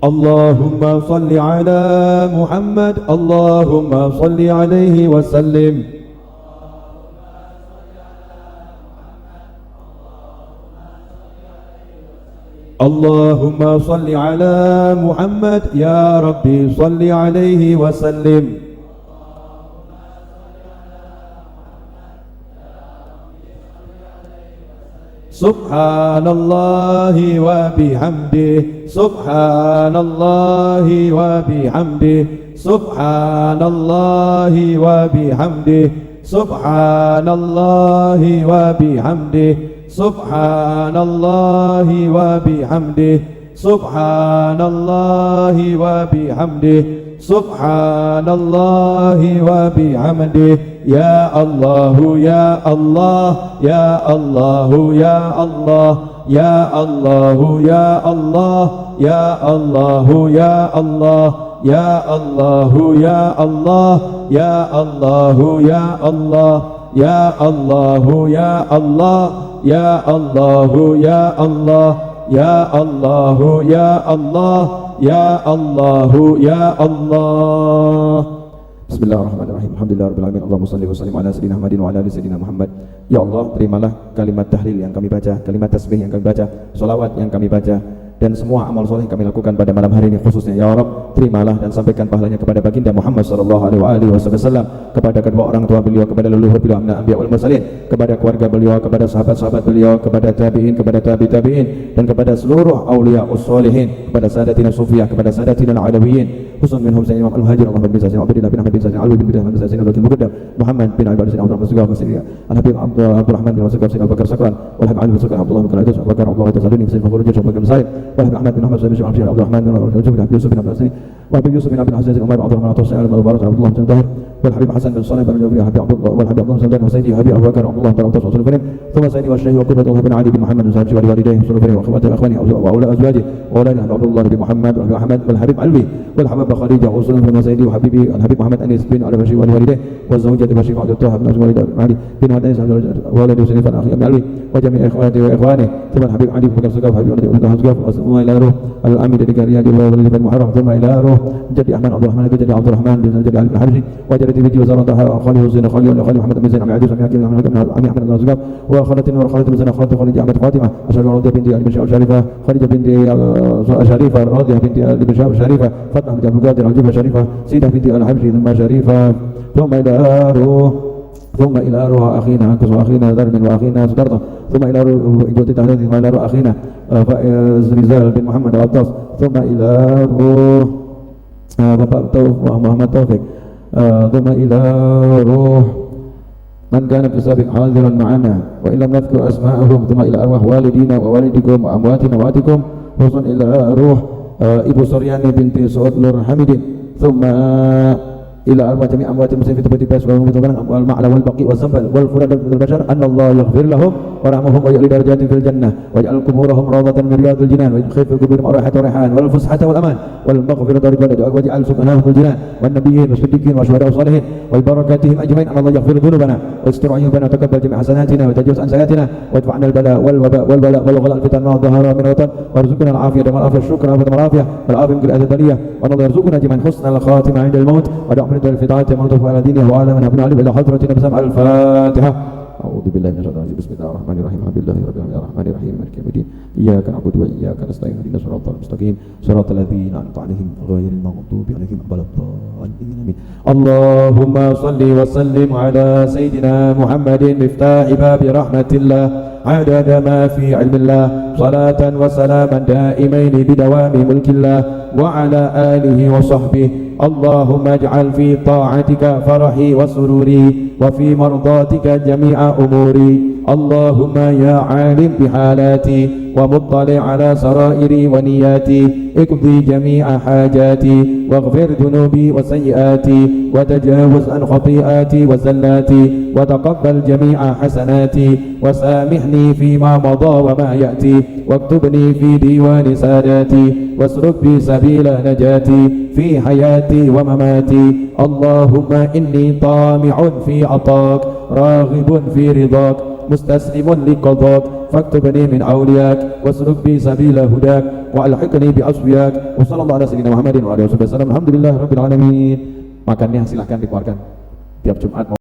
Allahumma salli ala Muhammad, Allahumma salli alaihi wa sallim. Allahumma salli ala Muhammad, ya Rabbi salli alaihi wa sallim. Subhanallahi wa bihamdihi, Subhanallahi wa bihamdihi, Subhanallahi wa bihamdihi, Subhanallahi wa bihamdihi, Subhanallahi wa bihamdihi, Subhanallahi wa bihamdihi, Subhanallahi wa bihamdihi. Ya Allahu ya Allah, ya Allahu ya Allah, ya Allahu ya Allah, ya Allahu ya Allah, ya Allahu ya Allah, ya Allahu ya Allah, ya Allahu ya Allah, ya Allahu ya Allah, ya Allahu ya Allah, ya Allahu ya Allah. Bismillahirrahmanirrahim. Alhamdulillahirabbil alamin. Allahumma shalli wa sallim ala sayyidina Muhammadin wa ala ali sayyidina Muhammad. Ya Allah, terimalah kalimat tahlil yang kami baca, kalimat tasbih yang kami baca, sholawat yang kami baca, dan semua amal soleh yang kami lakukan pada malam hari ini khususnya. Ya Rabb, terimalah dan sampaikan pahalanya kepada baginda Muhammad sallallahu alaihi wasallam, kepada kedua orang tua beliau, kepada leluhur beliau anbiya wal mursalin, kepada keluarga beliau, kepada sahabat-sahabat beliau, kepada tabi'in, kepada tabi'in, dan kepada seluruh auliya us-solihin, kepada sadatina sufiyah, kepada sadatina al-alawiyyin, khusus minhum sayyidina Imam Al-Muhajir Muhammad bin Sayyidina Abdullah bin Ahmad bin Sayyidina Ali bin Bid'ah bin Sayyidina Abdul Muqaddam Muhammad bin Abi Sayyidina Abdul Mas'ud Mas'ud Al-Habib Abdurrahman bin Mas'ud Sayyidina Abu Bakar Sakran wal Habib Ali bin Sakran Abdullah bin Khalid Abu Bakar Abdullah Tasaluni bin Sayyidina Abu Bakar Sayyidina wal Habib Ahmad bin Muhammad bin Abdul Rahman bin Yusuf bin Abdul وابي يوسف بن عبد العزيز عمر عبد الرحمن الطوسي بن مبارك عبد الله بن طاهر والحبيب حسن بن صالح بن جابر حبيب عبد الله والحبيب عبد الله بن وسيدي حبيب ابو بكر عبد الله بن عباس رسول الله ثم سيدي والشيخ وقرة الله بن علي بن محمد بن سعد والوالدين رسول الله واخواته واخوانه واولاد ازواجه واولاد عبد الله بن محمد وابي احمد والحبيب علوي والحبيب خديجه رسول الله وسيدي وحبيبي الحبيب محمد انس بن علي بشير والوالدين والزوجة بشير عبد الله بن والد علي بن علي ولد سنيف الاخي علي وجميع اخواته واخوانه ثم الحبيب علي بن بكر السقاف حبيب علي بن السقاف ثم الى روح الامير الرياض بن محرم ثم الى روح جدي احمد عبد الرحمن بن عبد الرحمن بن جدي علي بن حبشي وجدتي بنتي وزارة خالي حسين خالي محمد بن زين عم عدوس عم حكيم عم احمد بن السقاف وخالتي نور خالتي بن زين خالتي خالتي احمد فاطمه اشهد رضي بنتي علي بن شريفه خديجه بنتي شريفه رضي بنتي علي بن شريفه فاطمه بنت عبد القادر الجبه شريفه سيده بنتي الحبشي ثم شريفه ثم إلى روح أخينا عنكس وأخينا ذرب وأخينا سدرطة ثم إلى روح إجوتي تهديد ثم إلى روح أخينا رزال بن محمد العطاس ثم إلى روح Bapak Muhammad Taufik ثم إلى روح من كان في السابق حاضرا معنا وإن لم نذكر أسماءهم ثم إلى أرواح والدينا ووالدكم وأمواتنا وأمواتكم خصوصا إلى روح Ibu Suryani binti Suud Nur Hamidin ثم إلى أرواح جميع أموات المسلمين في تبت والمعلى والبقي والزنبل والفرد من البشر أن الله يغفر لهم ورحمهم ويعلي درجات في الجنة ويجعل قبورهم روضة من رياض الجنان ويدخل في قبورهم رائحة وريحان والفسحة والأمان والمغفرة والرضوان ويجعل سكناهم في الجنان والنبيين والصديقين والشهداء والصالحين وبركاتهم أجمعين أن الله يغفر ذنوبنا ويستر عيوبنا وتقبل جميع حسناتنا وتجاوز عن سيئاتنا وادفع عنا البلاء والوباء والغلاء الفتن ما ظهر من الوطن وارزقنا العافية والعافية الشكر والعافية والعافية من كل أذى البلية وأن الله يرزقنا جميعا حسن الخاتمة عند الموت ودعم الفطرات ونطف على دينه وعلى من ابن علي إلى حضرة بسمع الفاتحة. أعوذ بالله من الشيطان الرجيم. بسم الله الرحمن الرحيم. الحمد لله رب العالمين الرحمن الرحيم مالك يوم الدين إياك نعبد وإياك نستعين اهدنا الصراط المستقيم صراط الذين أنعمت عليهم غير المغضوب عليهم ولا الضالين آمين. اللهم صل وسلم على سيدنا محمد مفتاح باب رحمة الله عدد ما في علم الله صلاة وسلاما دائمين بدوام ملك الله وعلى آله وصحبه. اللهم اجعل في طاعتك فرحي وسروري وفي مرضاتك جميع أموري. اللهم يا عالم بحالاتي ومطلع على سرائري ونياتي اقضي جميع حاجاتي واغفر ذنوبي وسيئاتي وتجاوز عن خطيئاتي وزلاتي وتقبل جميع حسناتي وسامحني فيما مضى وما يأتي واكتبني في ديوان ساداتي واسلك بي سبيل نجاتي في حياتي ومماتي. اللهم إني طامع في عطاك راغب في رضاك مستسلم لقضاك فاكتبني من أولياك واسلك بي سبيل هداك وألحقني بأصفياك. وصلى الله على سيدنا محمد وعلى آله وسلم. Alhamdulillah Rabbil Alamin. Makannya silahkan dikeluarkan tiap Jumat.